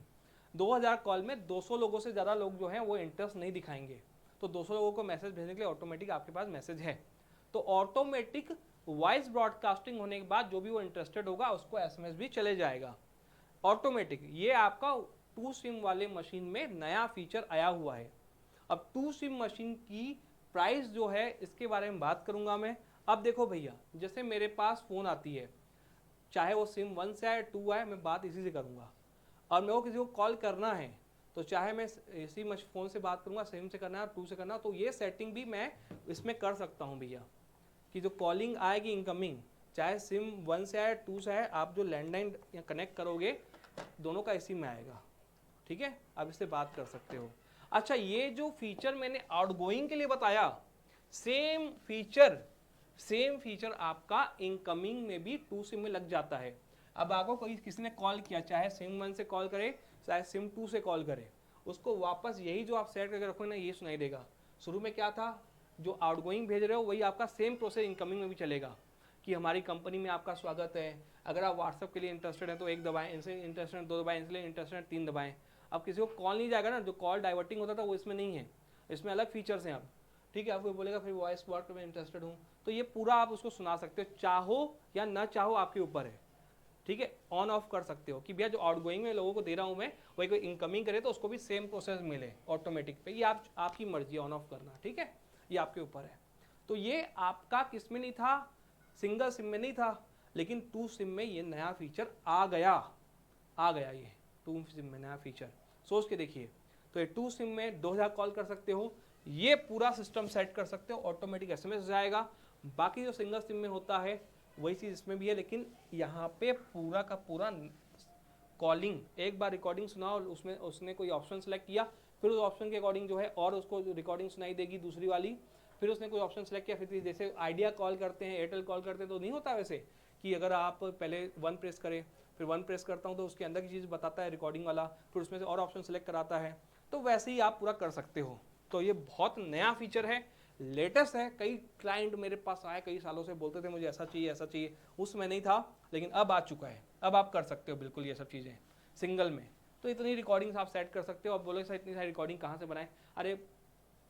2000 कॉल में 200 लोगों से ज़्यादा लोग जो हैं वो इंटरेस्ट नहीं दिखाएंगे। तो 200 लोगों को मैसेज भेजने के लिए ऑटोमेटिक आपके पास मैसेज है। तो ऑटोमेटिक वॉइस ब्रॉडकास्टिंग होने के बाद जो भी वो इंटरेस्टेड होगा उसको एसएमएस भी चले जाएगा ऑटोमेटिक। ये आपका 2 सिम वाले मशीन में नया फीचर आया हुआ है। अब 2 सिम मशीन की प्राइस जो है इसके बारे में बात करूंगा मैं। अब देखो भैया, जैसे मेरे पास फ़ोन आती है, चाहे वो सिम 1 से आए 2 आए, मैं बात इसी से करूंगा। और मेरे को किसी को कॉल करना है तो चाहे मैं इसी फ़ोन से बात करूंगा, सिम से करना है 2 से करना, तो ये सेटिंग भी मैं इसमें कर सकता हूँ भैया, कि जो कॉलिंग आएगी इनकमिंग, चाहे सिम 1 से आए 2 से आए, आप जो लैंडलाइन कनेक्ट करोगे दोनों का इसी में आएगा। ठीक है, आप इससे बात कर सकते हो। अच्छा, ये जो फीचर मैंने आउटगोइंग के लिए बताया, सेम फीचर आपका इनकमिंग में भी 2 सिम में लग जाता है। अब आपको कोई किसी ने कॉल किया, चाहे सिम 1 से कॉल करे चाहे सिम 2 से कॉल करे, उसको वापस यही जो आप सेट करके रखोगे ना, ये सुनाई देगा। शुरू में क्या था, जो आउटगोइंग भेज रहे हो वही आपका सेम प्रोसेस इनकमिंग में भी चलेगा, कि हमारी कंपनी में आपका स्वागत है। अगर आप व्हाट्सएप के लिए इंटरेस्टेड हैं तो 1 दबाएं, इनसे इंटरेस्टेड 2 दबाएं, इसलिए इंटरेस्टेड 3 दबाएं। अब किसी को कॉल नहीं जाएगा ना, जो कॉल डाइवर्टिंग होता था वो इसमें नहीं है, इसमें अलग फीचर्स हैं अब। ठीक है, आपको बोलेगा फिर वॉइस कॉल में इंटरेस्टेड हूँ, तो ये पूरा आप उसको सुना सकते हो, चाहो या ना चाहो आपके ऊपर है। ठीक है, ऑन ऑफ कर सकते हो कि भैया जो आउटगोइंग में लोगों को दे रहा हूँ मैं, वही कोई इनकमिंग करे तो उसको भी सेम प्रोसेस मिले ऑटोमेटिक पे। ये आपकी मर्जी ऑन ऑफ करना। ठीक है, ये आपके ऊपर है। तो ये आपका किस में नहीं था, सिंगल सिम में नहीं था, लेकिन 2 सिम में ये नया फीचर आ गया ये 2 सिम में नया फीचर, सोच के देखिए। तो ये 2 सिम में 2000 कॉल कर सकते हो, ये पूरा सिस्टम सेट कर सकते हो, ऑटोमेटिक एसएमएस जाएगा। बाकी जो सिंगल सिम में होता है वही चीज़ इसमें भी है, लेकिन यहाँ पे पूरा का पूरा कॉलिंग, एक बार रिकॉर्डिंग सुनाओ, उसमें उसने कोई ऑप्शन सेलेक्ट किया, फिर उस ऑप्शन के अकॉर्डिंग जो है और उसको रिकॉर्डिंग सुनाई देगी दूसरी वाली, फिर उसने कोई ऑप्शन सेलेक्ट किया, फिर जैसे आइडिया कॉल करते हैं, एयरटेल कॉल करते हैं, तो नहीं होता वैसे कि अगर आप पहले 1 प्रेस करें, फिर 1 प्रेस करता हूँ तो उसके अंदर की चीज़ बताता है रिकॉर्डिंग वाला, फिर उसमें से और ऑप्शन सेलेक्ट कराता है, तो वैसे ही आप पूरा कर सकते हो। तो ये बहुत नया फीचर है, लेटेस्ट है। कई क्लाइंट मेरे पास आए, कई सालों से बोलते थे मुझे ऐसा चाहिए, उसमें नहीं था, लेकिन अब आ चुका है। अब आप कर सकते हो बिल्कुल ये सब चीज़ें सिंगल में। तो इतनी रिकॉर्डिंग्स आप सेट कर सकते हो। अब बोलोगे सर इतनी सारी रिकॉर्डिंग कहाँ से बनाएं? अरे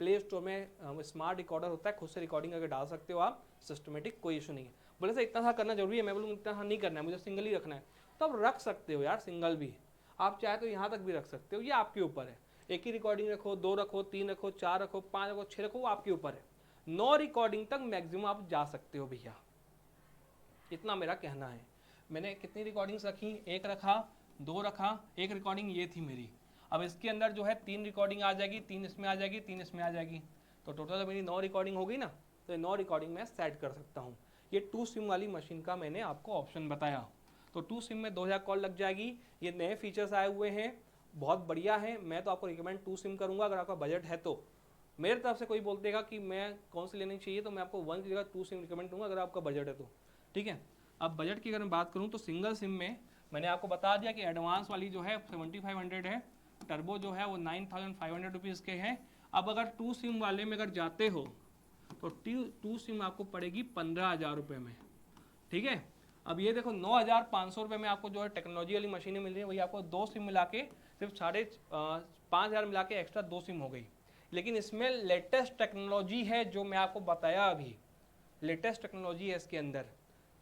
प्ले स्टोर में स्मार्ट रिकॉर्डर होता है, खुद से रिकॉर्डिंग करके डाल सकते हो आप, सिस्टमेटिक, कोई इशू नहीं है। बोले सर इतना सा करना जरूरी है, मैं बोलूँ इतना नहीं करना है, मुझे सिंगल ही रखना है, तो आप रख सकते हो यार सिंगल भी। आप चाहे तो यहाँ तक भी रख सकते हो, ये आपके ऊपर है। एक ही रिकॉर्डिंग रखो, 2 रखो, 3 रखो, 4 रखो, 5 रखो, 6 रखो, वो आपके ऊपर है। 9 रिकॉर्डिंग तक मैक्सिमम आप जा सकते हो भैया। इतना मेरा कहना है। मैंने कितनी रिकॉर्डिंग्स रखी, एक रखा, दो रखा, एक रिकॉर्डिंग ये थी मेरी। अब इसके अंदर जो है 3 रिकॉर्डिंग आ जाएगी, 3 इसमें आ जाएगी, 3 इसमें आ जाएगी, तो टोटल मेरी 9 रिकॉर्डिंग हो गई ना। तो ये 9 रिकॉर्डिंग मैं सेट कर सकता हूँ। ये 2 सिम वाली मशीन का मैंने आपको ऑप्शन बताया। तो 2 सिम में 2000 कॉल लग जाएगी। ये नए फीचर्स आए हुए हैं, बहुत बढ़िया है। मैं तो आपको रिकमेंड 2 सिम करूँगा अगर आपका बजट है तो। मेरे तरफ से कोई बोल देगा कि मैं कौन सी लेनी चाहिए, तो मैं आपको 1 की जगह 2 सिम रिकमेंड करूँगा अगर आपका बजट है तो, ठीक है। अब बजट की अगर मैं बात करूँ तो सिंगल सिम में मैंने आपको बता दिया कि एडवांस वाली जो है 7500 है, टर्बो जो है वो 9500 रुपीज़ के हैं। अब अगर 2 सिम वाले में अगर जाते हो तो 2 सिम आपको पड़ेगी 15,000 रुपये में, ठीक है। अब ये देखो 9,500 रुपये में आपको जो है टेक्नोलॉजी वाली मशीनें मिल रही है, वही आपको 2 सिम मिला के सिर्फ 5,500 मिला के एक्स्ट्रा 2 सिम हो गई। लेकिन इसमें लेटेस्ट टेक्नोलॉजी है जो मैं आपको बताया अभी, लेटेस्ट टेक्नोलॉजी है इसके अंदर,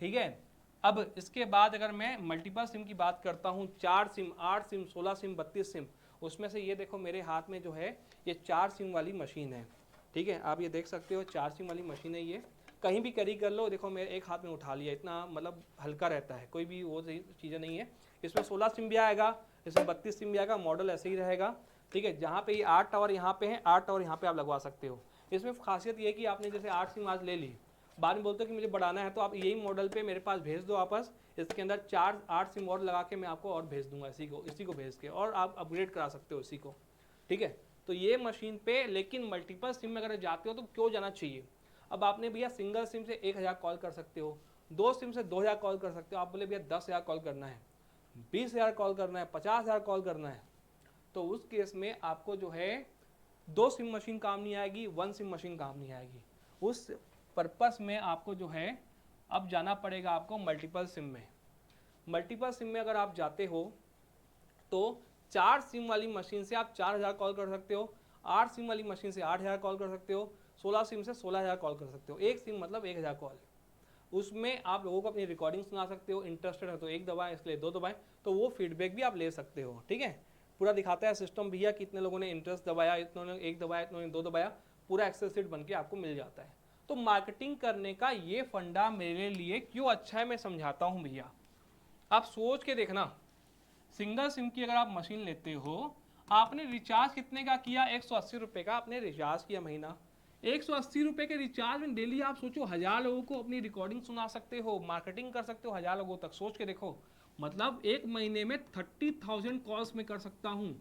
ठीक है। अब इसके बाद अगर मैं मल्टीपल सिम की बात करता हूँ, 4 सिम, 8 सिम, 16 सिम, 32 सिम, उसमें से ये देखो मेरे हाथ में जो है ये 4 सिम वाली मशीन है, ठीक है। आप ये देख सकते हो 4 सिम वाली मशीन है। ये कहीं भी कैरी कर लो, देखो मेरे एक हाथ में उठा लिया, इतना मतलब हल्का रहता है, कोई भी वो चीज़ें नहीं है। इसमें 16 सिम भी आएगा, इसमें 32 सिम भी आएगा, मॉडल ऐसे ही रहेगा, ठीक है। जहाँ पे ये 8 टावर यहाँ पे हैं, 8 टावर यहाँ पे आप लगवा सकते हो। इसमें खासियत ये है कि आपने जैसे 8 सिम आज ले ली, बाद में बोलते हो कि मुझे बढ़ाना है, तो आप यही मॉडल पे मेरे पास भेज दो वापस, इसके अंदर 8 सिम और लगा के मैं आपको और भेज दूंगा, इसी को भेज के, और आप अपग्रेड करा सकते हो इसी को, ठीक है। तो ये मशीन पे, लेकिन मल्टीपल सिम में अगर जाते हो तो क्यों जाना चाहिए। अब आपने भैया सिंगल सिम से 1000 कॉल कर सकते हो, 2 सिम से 2000 कॉल कर सकते हो। आप बोले भैया 10,000 कॉल करना है, 20,000 कॉल करना है, 50,000 कॉल करना है, तो उस केस में आपको जो है 2 सिम मशीन काम नहीं आएगी, 1 सिम मशीन काम नहीं आएगी। उस पर्पस में आपको जो है अब जाना पड़ेगा आपको मल्टीपल सिम में। मल्टीपल सिम में अगर आप जाते हो तो 4 सिम वाली मशीन से आप 4000 कॉल कर सकते हो, 8 सिम वाली मशीन से 8000 कॉल कर सकते हो, 16 सिम से 16,000 कॉल कर सकते हो। एक सिम मतलब 1000 कॉल। उसमें आप लोगों को अपनी रिकॉर्डिंग सुना सकते हो, इंटरेस्टेड है तो 1 दबाएं, इसलिए 2 दबाएं, तो वो फीडबैक भी आप ले सकते हो, ठीक है। पूरा दिखाता है सिस्टम भैया, कितने लोगों ने इंटरेस्ट दबाया, इतनों ने 1 दबाया, इतनों ने 2 दबाया, पूरा एक्सेल शीट बन के आपको मिल जाता है। तो मार्केटिंग करने का ये फंडा मेरे लिए क्यों अच्छा है, मैं समझाता हूँ भैया। आप सोच के देखना, सिंगल सिम की अगर आप मशीन लेते हो, आपने रिचार्ज कितने का किया, 180 रुपये का आपने रिचार्ज किया महीना। 180 रुपये के रिचार्ज में डेली आप सोचो 1000 लोगों को अपनी रिकॉर्डिंग सुना सकते हो, मार्केटिंग कर सकते हो 1000 लोगों तक। सोच के देखो, मतलब एक महीने में 30,000 कॉल्स में कर सकता हूँ,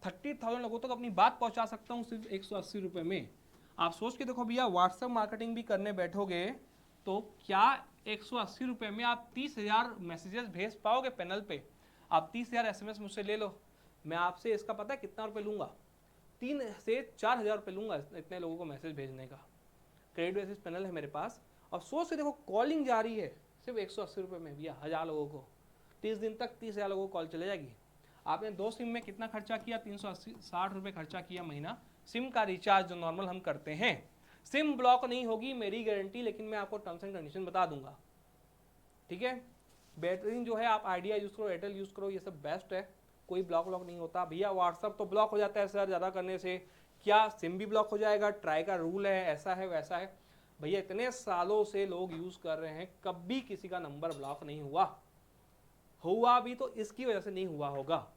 30,000 लोगों तक अपनी बात पहुँचा सकता हूँ सिर्फ 180 रुपये में। आप सोच के देखो भैया, व्हाट्सएप मार्केटिंग भी करने बैठोगे तो क्या 180 रुपये में आप 30,000 मैसेजेस भेज पाओगे पैनल पे। आप 30,000 SMS मुझसे ले लो, मैं आपसे इसका पता है कितना रुपये लूँगा, 3 से 4,000 रुपये लूँगा इतने लोगों को मैसेज भेजने का। क्रेडिट बेसिस पैनल है मेरे पास, और सोच के देखो कॉलिंग जा रही है सिर्फ 180 रुपये में भैया, 1000 लोगों को, 30 दिन तक 30,000 लोगों को कॉल चले जाएगी। आपने 2 सिम में कितना खर्चा किया, 360 रुपये खर्चा किया महीना सिम का रिचार्ज जो नॉर्मल हम करते हैं। सिम ब्लॉक नहीं होगी मेरी गारंटी, लेकिन मैं आपको टर्म्स एंड कंडीशन बता दूंगा, ठीक है। बेहतरीन जो है आप आइडिया यूज़ करो, एयरटेल यूज़ करो, ये सब बेस्ट है, कोई ब्लॉक नहीं होता भैया। व्हाट्सअप तो ब्लॉक हो जाता है सर ज़्यादा करने से, क्या सिम भी ब्लॉक हो जाएगा, ट्राई का रूल है, ऐसा है वैसा है। भैया इतने सालों से लोग यूज़ कर रहे हैं, कभी किसी का नंबर ब्लॉक नहीं हुआ भी तो इसकी वजह से नहीं हुआ होगा,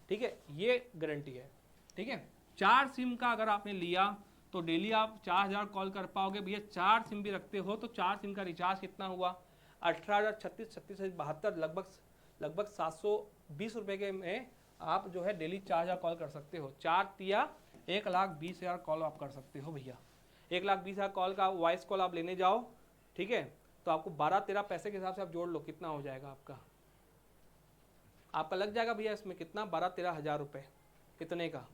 ठीक है, ये गारंटी है, ठीक है। 4 सिम का अगर आपने लिया तो डेली आप 4000 कॉल कर पाओगे भैया। 4 सिम भी रखते हो तो 4 सिम का रिचार्ज कितना हुआ, 18,000, 36 72, लगभग 720 रुपये के में आप जो है डेली 4000 कॉल कर सकते हो। 4 तिया 1,20,000 कॉल आप कर सकते हो भैया। 1,20,000 कॉल का वॉइस कॉल आप लेने जाओ, ठीक है, तो आपको 12-13 पैसे के हिसाब से आप जोड़ लो कितना हो जाएगा आपका लग जाएगा भैया इसमें कितना, 12-13 हज़ार रुपये कितने का।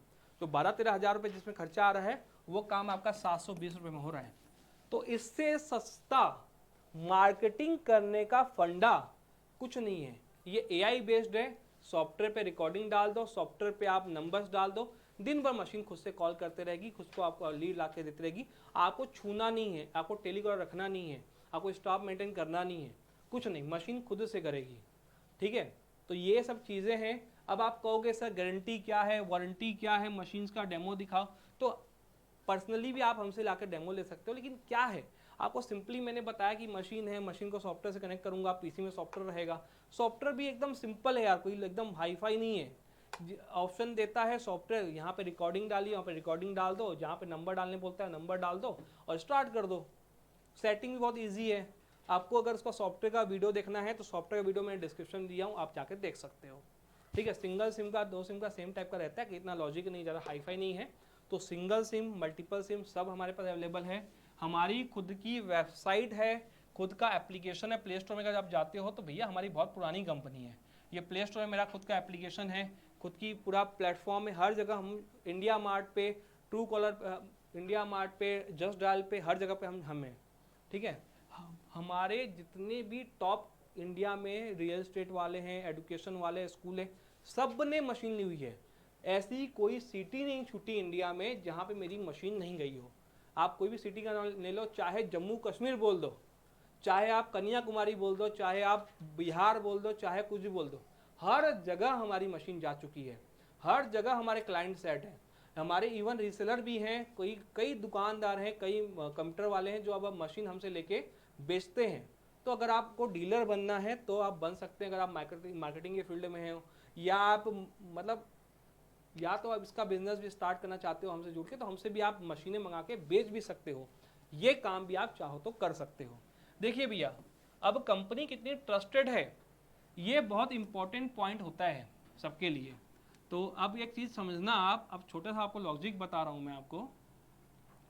तो 12-13 हज़ार रुपये जिसमें खर्चा आ रहा है वो काम आपका 720 रुपये में हो रहा है। तो इससे सस्ता मार्केटिंग करने का फंडा कुछ नहीं है। ये AI बेस्ड है, सॉफ्टवेयर पे रिकॉर्डिंग डाल दो, सॉफ्टवेयर पे आप नंबर्स डाल दो, दिन भर मशीन खुद से कॉल करते रहेगी, खुद को आपको लीड ला के देती रहेगी। आपको छूना नहीं है, आपको टेलीकॉलर रखना नहीं है, आपको स्टॉप मेंटेन करना नहीं है, कुछ नहीं, मशीन खुद से करेगी, ठीक है। तो ये सब चीज़ें हैं। अब आप कहोगे सर गारंटी क्या है, वारंटी क्या है, मशीन्स का डेमो दिखाओ, तो पर्सनली भी आप हमसे लाकर डेमो ले सकते हो, लेकिन क्या है आपको सिंपली मैंने बताया कि मशीन है, मशीन को सॉफ्टवेयर से कनेक्ट करूंगा, पीसी में सॉफ्टवेयर रहेगा। सॉफ्टवेयर भी एकदम सिंपल है यार, कोई एकदम हाई फाई नहीं है। ऑप्शन देता है सॉफ्टवेयर, यहाँ पे रिकॉर्डिंग डालिए, वहाँ पे रिकॉर्डिंग डाल दो, जहाँ पे नंबर डालने बोलता है नंबर डाल दो और स्टार्ट कर दो। सेटिंग भी बहुत ईजी है। आपको अगर उसका सॉफ्टवेयर का वीडियो देखना है तो सॉफ्टवेयर का वीडियो मैंने डिस्क्रिप्शन दिया हूँ, आप जाके देख सकते हो। ठीक है, सिंगल सिम का, दो सिम का सेम टाइप का रहता है कि इतना लॉजिक नहीं, ज़्यादा हाई फाई नहीं है। तो सिंगल सिम, मल्टीपल सिम सब हमारे पास अवेलेबल है। हमारी खुद की वेबसाइट है, खुद का एप्लीकेशन है। प्ले स्टोर में अगर आप जाते हो तो भैया हमारी बहुत पुरानी कंपनी है, ये प्ले स्टोर में मेरा खुद का एप्लीकेशन है, खुद की पूरा प्लेटफॉर्म है। हर जगह हम इंडिया मार्ट पे, ट्रू कॉलर, इंडिया मार्ट पे, जस्ट डायल पे, हर जगह पे हम हैं। ठीक है, हमारे जितने भी टॉप इंडिया में रियल एस्टेट वाले हैं, एजुकेशन वाले स्कूल हैं, सब ने मशीन ली हुई है। ऐसी कोई सिटी नहीं छूटी इंडिया में जहाँ पे मेरी मशीन नहीं गई हो। आप कोई भी सिटी का नाम ले लो, चाहे जम्मू कश्मीर बोल दो, चाहे आप कन्याकुमारी बोल दो, चाहे आप बिहार बोल दो, चाहे कुछ भी बोल दो, हर जगह हमारी मशीन जा चुकी है। हर जगह हमारे क्लाइंट सेट हैं, हमारे इवन रीसेलर भी हैं, कोई कई दुकानदार हैं, कई कंप्यूटर वाले हैं जो अब मशीन हमसे लेके बेचते हैं। तो अगर आपको डीलर बनना है तो आप बन सकते हैं, अगर आप मार्केटिंग के फील्ड में हो, या आप मतलब या तो आप इसका बिजनेस भी स्टार्ट करना चाहते हो हमसे जुड़ के, तो हमसे भी आप मशीनें मंगा के बेच भी सकते हो। ये काम भी आप चाहो तो कर सकते हो। देखिए भैया, अब कंपनी कितनी ट्रस्टेड है ये बहुत इंपॉर्टेंट पॉइंट होता है सबके लिए। तो अब एक चीज़ समझना आप, अब छोटा सा आपको लॉजिक बता रहा हूँ मैं आपको।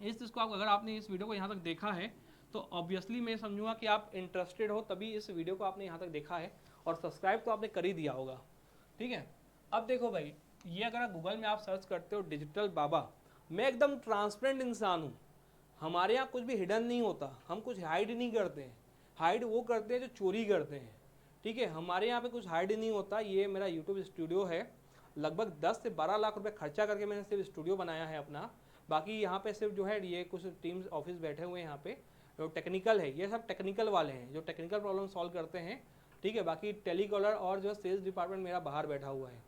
इस चीज़ को आप, अगर आपने इस वीडियो को यहाँ तक देखा है तो ऑब्वियसली मैं समझूंगा कि आप इंटरेस्टेड हो, तभी इस वीडियो को आपने यहाँ तक देखा है, और सब्सक्राइब तो आपने कर ही दिया होगा। ठीक है, अब देखो भाई, ये अगर गूगल में आप सर्च करते हो डिजिटल बाबा, मैं एकदम ट्रांसपेरेंट इंसान हूँ। हमारे यहाँ कुछ भी हिडन नहीं होता, हम कुछ हाइड नहीं करते हैं। हाइड वो करते हैं जो चोरी करते हैं। ठीक है, हमारे यहाँ पे कुछ हाइड नहीं होता। ये मेरा यूट्यूब स्टूडियो है, लगभग 10 से 12 लाख रुपए खर्चा करके मैंने सिर्फ स्टूडियो बनाया है अपना। बाकी यहाँ पे सिर्फ जो है ये कुछ टीम्स ऑफिस बैठे हुए हैं यहाँ पे, जो टेक्निकल है, ये सब टेक्निकल वाले हैं जो टेक्निकल प्रॉब्लम सॉल्व करते हैं। ठीक है, बाकी टेलीकॉलर और जो सेल्स डिपार्टमेंट मेरा बाहर बैठा हुआ है।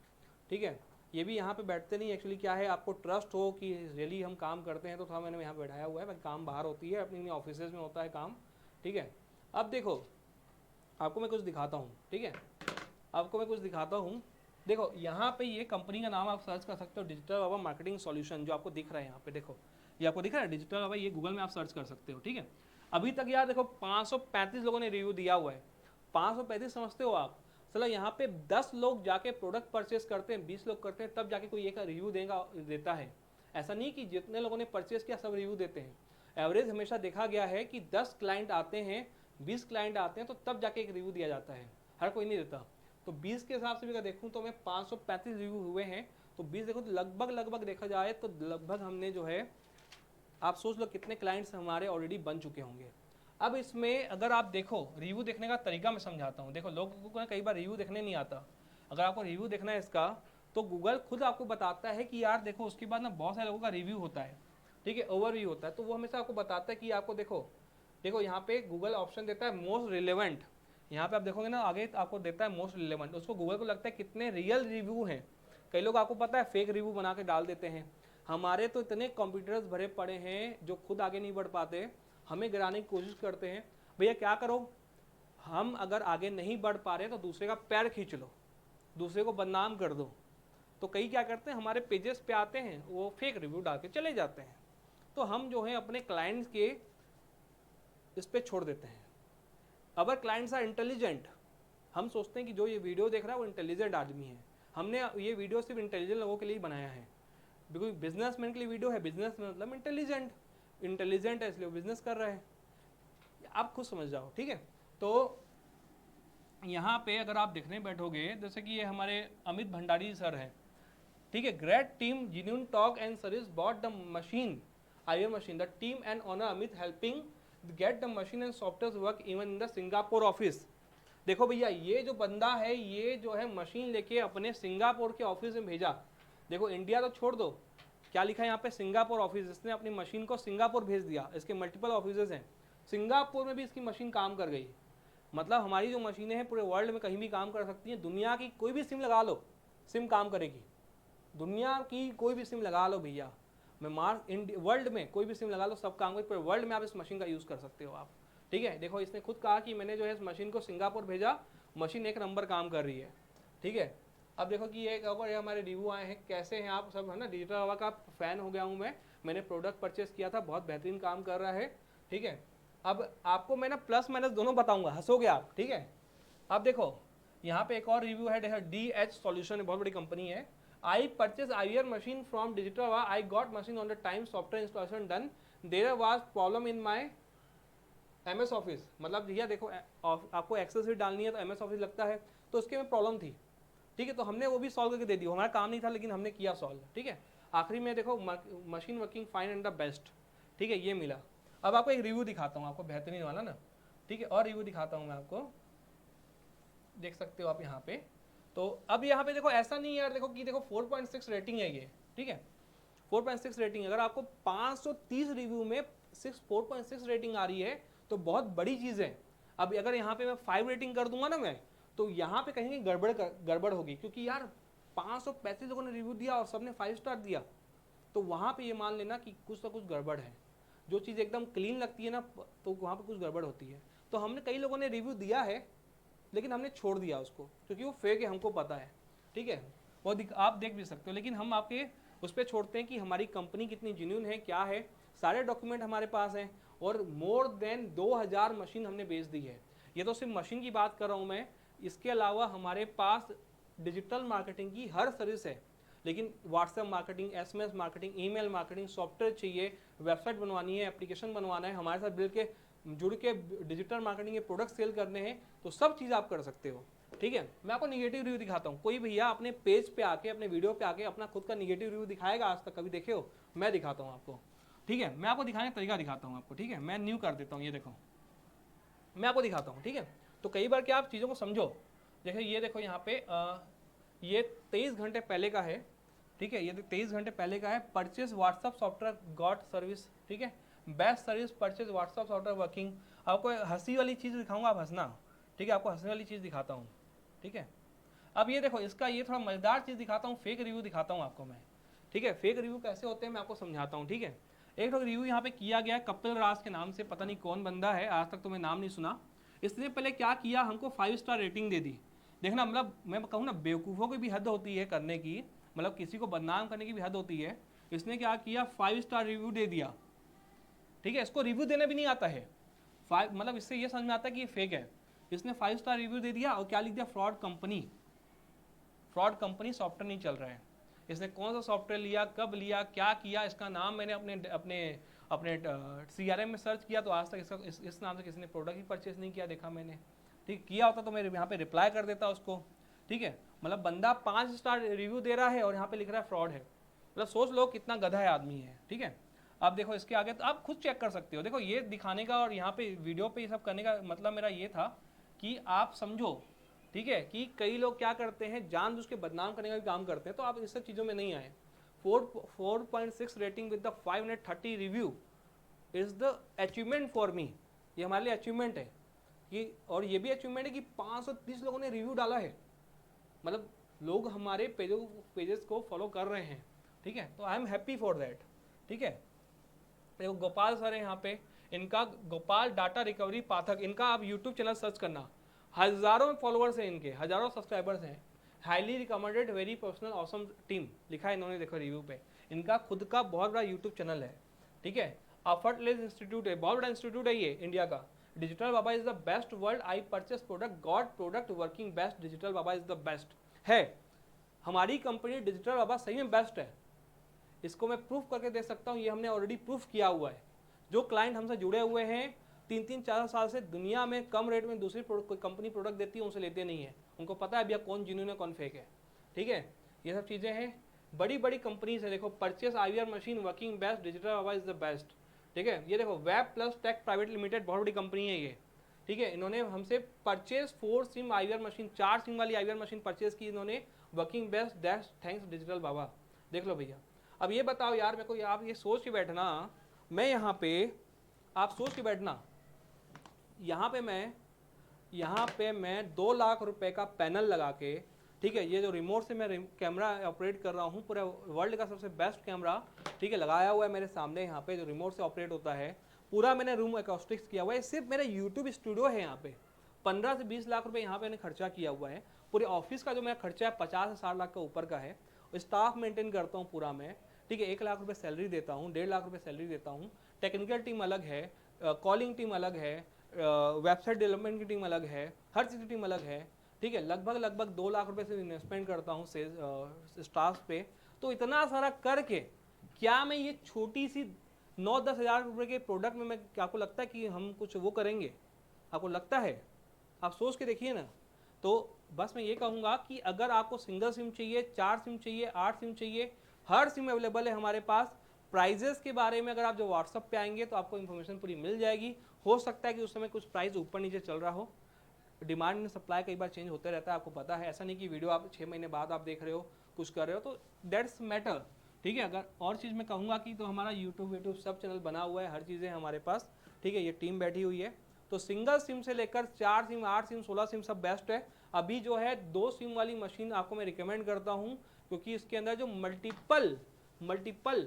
ठीक है, ये भी यहाँ पे बैठते नहीं, एक्चुअली क्या है, आपको ट्रस्ट हो कि रियली हम काम करते हैं तो थोड़ा मैंने यहाँ बैठाया हुआ है, बाकी काम बाहर होती है, अपनी ऑफिस में होता है काम। ठीक है, अब देखो आपको मैं कुछ दिखाता हूँ। ठीक है, आपको मैं कुछ दिखाता हूँ। देखो यहाँ पे ये कंपनी का नाम आप सर्च कर सकते हो, डिजिटल बाबा मार्केटिंग सॉल्यूशन, जो आपको दिख रहा है यहाँ पे। देखो ये आपको दिख रहा है डिजिटल बाबा, ये गूगल में आप सर्च कर सकते हो। ठीक है, अभी तक यार देखो 535 लोगों ने रिव्यू दिया हुआ है। 535 समझते हो आप, चलो यहाँ पे 10 लोग जाके प्रोडक्ट परचेस करते हैं, 20 लोग करते हैं, तब जाके कोई एक रिव्यू देता है। ऐसा नहीं कि जितने लोगों ने परचेस किया सब रिव्यू देते हैं। एवरेज हमेशा देखा गया है कि 10 क्लाइंट आते हैं, 20 क्लाइंट आते हैं, तो तब जाके एक रिव्यू दिया जाता है, हर कोई नहीं देता। तो 20 के हिसाब से भी अगर देखूँ तो मैं 535 रिव्यू हुए हैं, तो 20 देखो तो लगभग देखा जाए तो लगभग हमने जो है, आप सोच लो कितने क्लाइंट्स हमारे ऑलरेडी बन चुके होंगे। अब इसमें अगर आप देखो, रिव्यू देखने का तरीका मैं समझाता हूँ। देखो लोगों को कई बार रिव्यू देखने नहीं आता। अगर आपको रिव्यू देखना है इसका, तो गूगल खुद आपको बताता है कि यार देखो, उसके बाद ना बहुत सारे लोगों का रिव्यू होता है। ठीक है, ओवरव्यू होता है, तो वो हमेशा आपको बताता है कि आपको देखो यहाँ पे गूगल ऑप्शन देता है मोस्ट रिलेवेंट। यहाँ पे आप देखोगे ना, आगे आपको देता है मोस्ट रिलेवेंट। उसको गूगल को लगता है कितने रियल रिव्यू हैं। कई लोग आपको पता है फेक रिव्यू बना के डाल देते हैं। हमारे तो इतने कंप्यूटर्स भरे पड़े हैं जो खुद आगे नहीं बढ़ पाते, हमें गिराने की कोशिश करते हैं। भैया क्या करो, हम अगर आगे नहीं बढ़ पा रहे तो दूसरे का पैर खींच लो, दूसरे को बदनाम कर दो। तो कई क्या करते हैं, हमारे पेजेस पे आते हैं, वो फेक रिव्यू डाल के चले जाते हैं। तो हम जो है अपने क्लाइंट्स के इस पे छोड़ देते हैं। अगर क्लाइंट्स आर इंटेलिजेंट, हम सोचते हैं कि जो ये वीडियो देख रहा है वो इंटेलिजेंट आदमी है। हमने ये वीडियो सिर्फ इंटेलिजेंट लोगों के लिए बनाया है, बिकॉज बिजनेसमैन के लिए वीडियो है। बिजनेस में मतलब इंटेलिजेंट है, इसलिए बिजनेस कर रहे हैं, आप खुद समझ जाओ। ठीक है, तो यहाँ पे अगर आप देखने बैठोगे, जैसे कि ये हमारे अमित भंडारी सर हैं। ठीक है, great team genuine talk and service bot the machine, IVR machine, the team and honour Amit helping get the machine and software work even in the Singapore office. देखो भैया, ये जो बंदा है, ये जो है मशीन लेके अपने सिंगापुर के ऑफिस में भेजा। देखो इंडिया तो छोड़ दो, क्या लिखा है यहाँ पे, सिंगापुर ऑफिस। इसने अपनी मशीन को सिंगापुर भेज दिया। इसके मल्टीपल ऑफिस हैं, सिंगापुर में भी इसकी मशीन काम कर गई। मतलब हमारी जो मशीनें हैं पूरे वर्ल्ड में कहीं भी काम कर सकती हैं। दुनिया की कोई भी सिम लगा लो, सिम काम करेगी। दुनिया की कोई भी सिम लगा लो भैया। इन वर्ल्ड में कोई भी सिम लगा लो सब काम पर वर्ल्ड में आप इस मशीन का यूज़ कर सकते हो आप। ठीक है, देखो इसने खुद कहा कि मैंने जो है इस मशीन को सिंगापुर भेजा, मशीन एक नंबर काम कर रही है। ठीक है, अब देखो कि ये और ये हमारे रिव्यू आए हैं, कैसे हैं आप सब, है ना। डिजिटल बाबा का फ़ैन हो गया हूँ मैंने प्रोडक्ट परचेस किया था, बहुत बेहतरीन काम कर रहा है। ठीक है, अब आपको मैं ना प्लस माइनस दोनों बताऊंगा, हंसोगे आप। ठीक है, अब देखो यहाँ पे एक और रिव्यू है, DH सॉल्यूशन, बहुत बड़ी कंपनी है। I purchase IVR machine from Digital Baba, I got machine on the time, software installation done, there was problem in my MS office. मतलब भैया देखो आपको एक्सेल शीट डालनी है तो MS ऑफिस लगता है, तो उसके में प्रॉब्लम थी। ठीक है, तो हमने वो भी सॉल्व करके दे दी, हमारा काम नहीं था लेकिन हमने किया सॉल्व। ठीक है, आखिरी में देखो machine working fine and the best. ठीक है, ये मिला। अब आपको एक रिव्यू दिखाता हूँ, आपको बेहतरीन वाला ना। ठीक है, और रिव्यू दिखाता हूँ मैं आपको, देख सकते हो आप यहाँ पे। तो अब यहाँ पे देखो ऐसा नहीं है यार, देखो कि देखो 4.6 रेटिंग है ये। ठीक है, 4.6 रेटिंग, अगर आपको 530 रिव्यू में 4.6 रेटिंग आ रही है तो बहुत बड़ी चीज़ है। अब अगर यहाँ पे मैं 5 रेटिंग कर दूंगा ना मैं, तो यहाँ पे कहीं गड़बड़ होगी, क्योंकि यार 535 लोगों ने रिव्यू दिया और सबने 5 स्टार दिया, तो वहाँ पे ये मान लेना कि कुछ ना कुछ गड़बड़ है। जो चीज़ एकदम क्लीन लगती है ना, तो वहाँ पे कुछ गड़बड़ होती है। तो हमने कई लोगों ने रिव्यू दिया है लेकिन हमने छोड़ दिया उसको, क्योंकि वो फेक है, हमको पता है। ठीक है, वो आप देख भी सकते हो, लेकिन हम आपके उस पर छोड़ते हैं कि हमारी कंपनी कितनी जेन्युइन है, क्या है। सारे डॉक्यूमेंट हमारे पास हैं और मोर देन 2000 मशीन हमने बेच दी है। ये तो सिर्फ मशीन की बात कर रहा हूँ मैं, इसके अलावा हमारे पास डिजिटल मार्केटिंग की हर सर्विस है। लेकिन WhatsApp marketing, SMS marketing, email marketing, software चाहिए, वेबसाइट बनवानी है, एप्लीकेशन बनवाना है, हमारे साथ जुड़ के डिजिटल मार्केटिंग के प्रोडक्ट सेल करने हैं, तो सब चीज़ आप कर सकते हो। ठीक है, मैं आपको निगेटिव रिव्यू दिखाता हूँ। कोई भैया अपने पेज पे आके, अपने वीडियो पे आके अपना खुद का निगेटिव रिव्यू दिखाएगा आज तक? कभी देखे हो? मैं दिखाता हूँ आपको। ठीक है, मैं आपको दिखाने का तरीका दिखाता हूँ आपको। ठीक है, मैं न्यू कर देता हूँ, ये देखो मैं आपको दिखाता हूँ। ठीक है, तो कई बार क्या आप चीज़ों को समझो। देखो ये देखो यहाँ पे ये 23 घंटे पहले का है। ठीक है, ये 23 घंटे पहले का है। Purchase WhatsApp software got service. ठीक है, best service purchase WhatsApp software working. आपको हंसी वाली चीज़ दिखाऊंगा, आप हंसना। ठीक है, आपको हंसने वाली चीज़ दिखाता हूँ। ठीक है, अब ये देखो इसका ये थोड़ा मज़ेदार चीज़ दिखाता हूँ, फेक रिव्यू दिखाता हूँ आपको मैं। ठीक है, फेक रिव्यू कैसे होते हैं मैं आपको समझाता हूँ। ठीक है, एक तो रिव्यू यहाँ पे किया गया कपिल राज के नाम से, पता नहीं कौन बंदा है, आज तक तो मैं नाम नहीं सुना। इसने पहले क्या किया, हमको 5 स्टार रेटिंग दे दी। देखना, मतलब मैं कहूँ ना, बेवकूफ़ों की भी हद होती है करने की, मतलब किसी को बदनाम करने की भी हद होती है। इसने क्या किया, 5 स्टार रिव्यू दे दिया। ठीक है, इसको रिव्यू देना भी नहीं आता है। मतलब इससे ये समझ में आता है कि ये फेक है। इसने 5 स्टार रिव्यू दे दिया और क्या लिख दिया, fraud company. Fraud company, software नहीं चल रहा है। इसने कौन सा सॉफ्टवेयर लिया, कब लिया, क्या किया, इसका नाम मैंने अपने अपने अपने CRM में सर्च किया तो आज तक इसका इस नाम से किसी ने प्रोडक्ट ही परचेस नहीं किया, देखा मैंने। ठीक, किया होता तो मैं यहाँ पे रिप्लाई कर देता उसको। ठीक है, मतलब बंदा 5 स्टार रिव्यू दे रहा है और यहाँ पे लिख रहा है फ्रॉड है। मतलब सोच लो कितना गधा है आदमी है। ठीक है, अब देखो इसके आगे तो आप खुद चेक कर सकते हो। देखो ये दिखाने का और यहाँ पे वीडियो पे ये सब करने का मतलब मेरा ये था कि आप समझो। ठीक है, कि कई लोग क्या करते हैं, जानबूझ के बदनाम करने का भी काम करते हैं, तो आप इस सब चीज़ों में नहीं आए। 4.6 rating with the 530 review is the achievement for me. ये हमारे लिए अचीवमेंट है कि, और ये भी अचीवमेंट है कि 530 लोगों ने रिव्यू डाला है। मतलब लोग हमारे पेजेस को फॉलो कर रहे हैं। ठीक है, तो I am happy for that. ठीक है, देखो गोपाल सर है यहाँ पे, इनका गोपाल डाटा रिकवरी पाठक, इनका आप यूट्यूब चैनल सर्च करना, हज़ारों फॉलोअर्स हैं इनके, हज़ारों सब्सक्राइबर्स हैं। Highly recommended, very personal, awesome team लिखा है इन्होंने, देखो रिव्यू पे। इनका खुद का बहुत बड़ा यूट्यूब चैनल है। ठीक है, एफर्टलेस इंस्टीट्यूट है, बहुत बड़ा इंस्टीट्यूट है ये इंडिया का। Digital Baba is the best world, I purchase product God product working best, digital Baba is the best है। हमारी कंपनी डिजिटल बाबा सही में बेस्ट है, इसको मैं प्रूफ करके दे सकता हूँ। ये हमने ऑलरेडी प्रूफ किया हुआ है। जो क्लाइंट हमसे जुड़े हुए हैं 3-4 साल से, दुनिया में कम रेट में दूसरी कोई कंपनी प्रोडक्ट देती है, उनसे लेते नहीं है। उनको पता है भैया कौन जेन्युइन है कौन फेक है। ठीक है, ये सब चीज़ें हैं। बड़ी बड़ी कंपनीज है, देखो purchase IVR machine working best, digital Baba is the best. ठीक है, ये देखो web plus tech private limited, बहुत बड़ी कंपनी है ये। ठीक है, इन्होंने हमसे purchase 4 SIM IVR machine, 4 SIM वाली IVR मशीन परचेस की इन्होंने, working best that thanks digital Baba. देख लो भैया। अब ये बताओ यार मेरे को, आप ये सोच के बैठना, मैं यहाँ पे, आप सोच के बैठना, यहाँ पे मैं 2 लाख रुपए का पैनल लगा के ठीक है, ये जो रिमोट से मैं कैमरा ऑपरेट कर रहा हूँ, पूरे वर्ल्ड का सबसे बेस्ट कैमरा, ठीक है, लगाया हुआ है मेरे सामने यहाँ पे, जो रिमोट से ऑपरेट होता है। पूरा मैंने रूम एकॉस्टिक्स किया हुआ है, सिर्फ मेरा यूट्यूब स्टूडियो है यहाँ पे। 15 से 20 लाख रुपए यहाँ पे मैंने खर्चा किया हुआ है। पूरे ऑफिस का जो मेरा खर्चा है 50 से 60 लाख का ऊपर का है। स्टाफ मेंटेन करता हूँ पूरा मैं, ठीक है, 1 लाख रुपए सैलरी देता हूँ, 1.5 लाख रुपए सैलरी देता हूँ। टेक्निकल टीम अलग है, कॉलिंग टीम अलग है, वेबसाइट डेवलपमेंट की टीम अलग है, हर चीज़ की टीम अलग है, ठीक है। लगभग 2 लाख रुपए से इन्वेस्टमेंट करता हूँ स्टाफ पे। तो इतना सारा करके क्या मैं ये छोटी सी 9-10 हज़ार रुपये के प्रोडक्ट में, मैं क्या आपको लगता है कि हम कुछ वो करेंगे? आपको लगता है? आप सोच के देखिए ना। तो बस मैं ये कहूँगा कि अगर आपको सिंगल सिम चाहिए, 4 सिम चाहिए, 8 सिम चाहिए, हर सिम अवेलेबल है हमारे पास। प्राइजेस के बारे में अगर आप जो व्हाट्सअप पे आएंगे तो आपको इन्फॉर्मेशन पूरी मिल जाएगी। हो सकता है कि उस समय कुछ प्राइस ऊपर नीचे चल रहा हो, डिमांड एंड सप्लाई कई बार चेंज होते रहता है, आपको पता है। ऐसा नहीं कि वीडियो आप 6 महीने बाद आप देख रहे हो, कुछ कर रहे हो, तो दैट्स मैटर, ठीक है। अगर और चीज़ मैं कहूँगा कि तो हमारा यूट्यूब सब चैनल बना हुआ है, हर चीज़ें हमारे पास, ठीक है। ये टीम बैठी हुई है। तो सिंगल सिम से लेकर 4 सिम, 8 सिम, 16 सिम सब बेस्ट है। अभी जो है 2 सिम वाली मशीन आपको मैं रिकमेंड करता हूँ, क्योंकि इसके अंदर जो मल्टीपल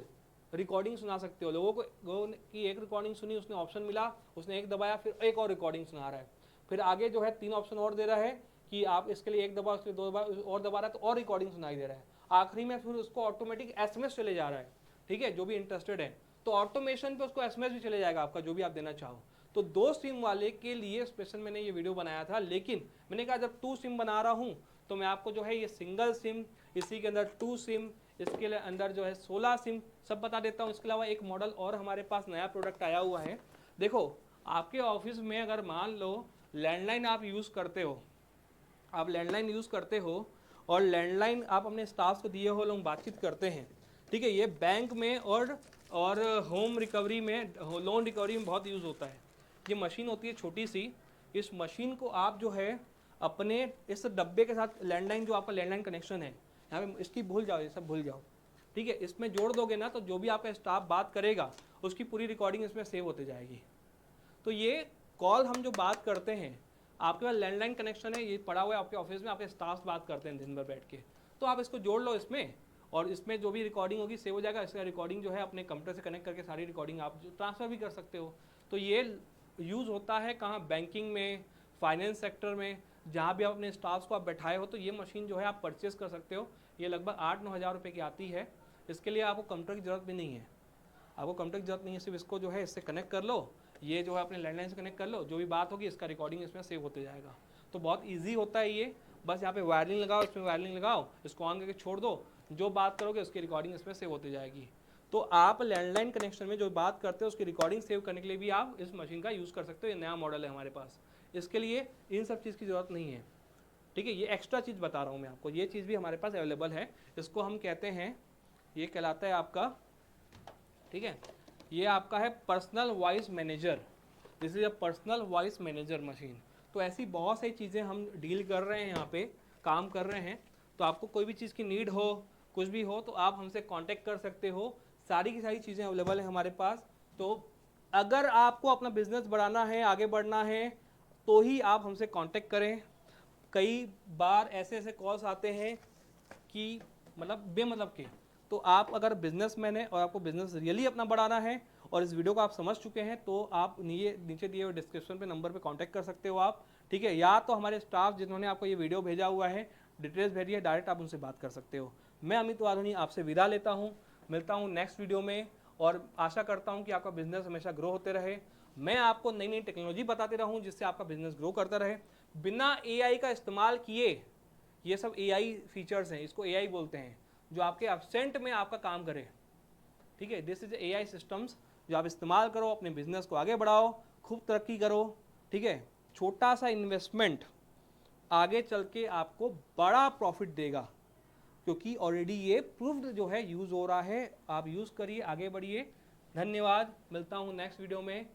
रिकॉर्डिंग सुना सकते हो। लोगों की एक रिकॉर्डिंग सुनी, उसने ऑप्शन मिला, उसने एक दबाया, फिर एक और रिकॉर्डिंग सुना रहा है, फिर आगे जो है 3 ऑप्शन और दे रहा है कि आप इसके लिए एक दबा, उसके लिए 2 दबा, और दबा रहा है तो और रिकॉर्डिंग सुनाई दे रहा है। आखिरी में फिर उसको ऑटोमेटिक एसएमएस चले जा रहा है, ठीक है, जो भी इंटरेस्टेड है तो ऑटोमेशन पे उसको एसएमएस भी चले जाएगा आपका, जो भी आप देना चाहो। तो 2 सिम वाले के लिए स्पेशल मैंने ये वीडियो बनाया था, लेकिन मैंने कहा जब 2 सिम बना रहा हूँ तो मैं आपको जो है ये सिंगल सिम, इसी के अंदर 2 सिम, इसके लिए अंदर जो है 16 सिम सब बता देता हूँ। इसके अलावा एक मॉडल और हमारे पास नया प्रोडक्ट आया हुआ है। देखो, आपके ऑफिस में अगर मान लो लैंडलाइन आप यूज़ करते हो, आप लैंडलाइन यूज़ करते हो और लैंडलाइन आप अपने स्टाफ को दिए हो, लोग बातचीत करते हैं, ठीक है। ये बैंक में और होम रिकवरी में, लोन रिकवरी में बहुत यूज़ होता है। ये मशीन होती है छोटी सी, इस मशीन को आप जो है अपने इस डब्बे के साथ, लैंडलाइन जो आपका लैंडलाइन कनेक्शन है यहाँ पे, इसकी भूल जाओ, ये सब भूल जाओ, ठीक है। इसमें जोड़ दोगे ना तो जो भी आपका स्टाफ बात करेगा उसकी पूरी रिकॉर्डिंग इसमें सेव होती जाएगी। तो ये कॉल हम जो बात करते हैं, आपके पास लैंडलाइन कनेक्शन है, ये पड़ा हुआ है आपके ऑफिस में, आपके स्टाफ बात करते हैं दिन भर बैठ के, तो आप इसको जोड़ लो इसमें, और इसमें जो भी रिकॉर्डिंग होगी सेव हो जाएगा। इसका रिकॉर्डिंग जो है अपने कंप्यूटर से कनेक्ट करके सारी रिकॉर्डिंग आप ट्रांसफ़र भी कर सकते हो। तो ये यूज़ होता है कहाँ? बैंकिंग में, फाइनेंस सेक्टर में, जहाँ भी आप अपने स्टाफ को आप बैठाए हो, तो ये मशीन जो है आप परचेस कर सकते हो। ये लगभग 8-9 हज़ार रुपये की आती है। इसके लिए आपको कंप्यूटर की ज़रूरत भी नहीं है, आपको कंप्यूटर की ज़रूरत नहीं है, सिर्फ इसको जो है इससे कनेक्ट कर लो, ये जो है अपने लैंडलाइन से कनेक्ट कर लो, जो भी बात होगी इसका रिकॉर्डिंग इसमें सेव होते जाएगा। तो बहुत ईजी होता है ये, बस यहाँ पे वायरिंग लगाओ, इसमें वायरिंग लगाओ, इसको ऑन करके छोड़ दो, जो बात करोगे उसकी रिकॉर्डिंग इसमें सेव होती जाएगी। तो आप लैंडलाइन कनेक्शन में जो बात करते हो उसकी रिकॉर्डिंग सेव करने के लिए भी आप इस मशीन का यूज़ कर सकते हो। ये नया मॉडल है हमारे पास, इसके लिए इन सब चीज़ की ज़रूरत नहीं है, ठीक है। ये एक्स्ट्रा चीज़ बता रहा हूँ मैं आपको, ये चीज़ भी हमारे पास अवेलेबल है। इसको हम कहते हैं, ये कहलाता है आपका, ठीक है, ये आपका है personal voice manager. This is a personal voice manager machine. तो ऐसी बहुत सारी चीज़ें हम डील कर रहे हैं, यहाँ पे काम कर रहे हैं। तो आपको कोई भी चीज़ की नीड हो, कुछ भी हो, तो आप हमसे कांटेक्ट कर सकते हो। सारी की सारी चीज़ें अवेलेबल हैं हमारे पास। तो अगर आपको अपना बिजनेस बढ़ाना है, आगे बढ़ना है, तो ही आप हमसे कांटेक्ट करें। कई बार ऐसे ऐसे कॉल्स आते हैं कि मतलब बेमतलब के, तो आप अगर बिजनेसमैन है और आपको बिजनेस रियली अपना बढ़ाना है और इस वीडियो को आप समझ चुके हैं, तो आप नीचे दिए हुए डिस्क्रिप्शन पे नंबर पे कांटेक्ट कर सकते हो आप, ठीक है। या तो हमारे स्टाफ जिन्होंने आपको ये वीडियो भेजा हुआ है, डिटेल्स भेजी है, डायरेक्ट आप उनसे बात कर सकते हो। मैं अमित वाधवानी आपसे विदा लेता हूँ, मिलता हूँ नेक्स्ट वीडियो में, और आशा करता हूँ कि आपका बिजनेस हमेशा ग्रो होते रहे। मैं आपको नई नई टेक्नोलॉजी बताते रहूँ जिससे आपका बिजनेस ग्रो करता रहे, बिना AI का इस्तेमाल किए। ये सब AI फीचर्स हैं, इसको AI बोलते हैं, जो आपके एब्सेंट में आपका काम करे, ठीक है। दिस इज AI सिस्टम्स जो आप इस्तेमाल करो, अपने बिजनेस को आगे बढ़ाओ, खूब तरक्की करो, ठीक है। छोटा सा इन्वेस्टमेंट आगे चल के आपको बड़ा प्रॉफिट देगा, क्योंकि ऑलरेडी ये प्रूव्ड जो है यूज़ हो रहा है। आप यूज़ करिए, आगे बढ़िए। धन्यवाद, मिलता हूँ नेक्स्ट वीडियो में।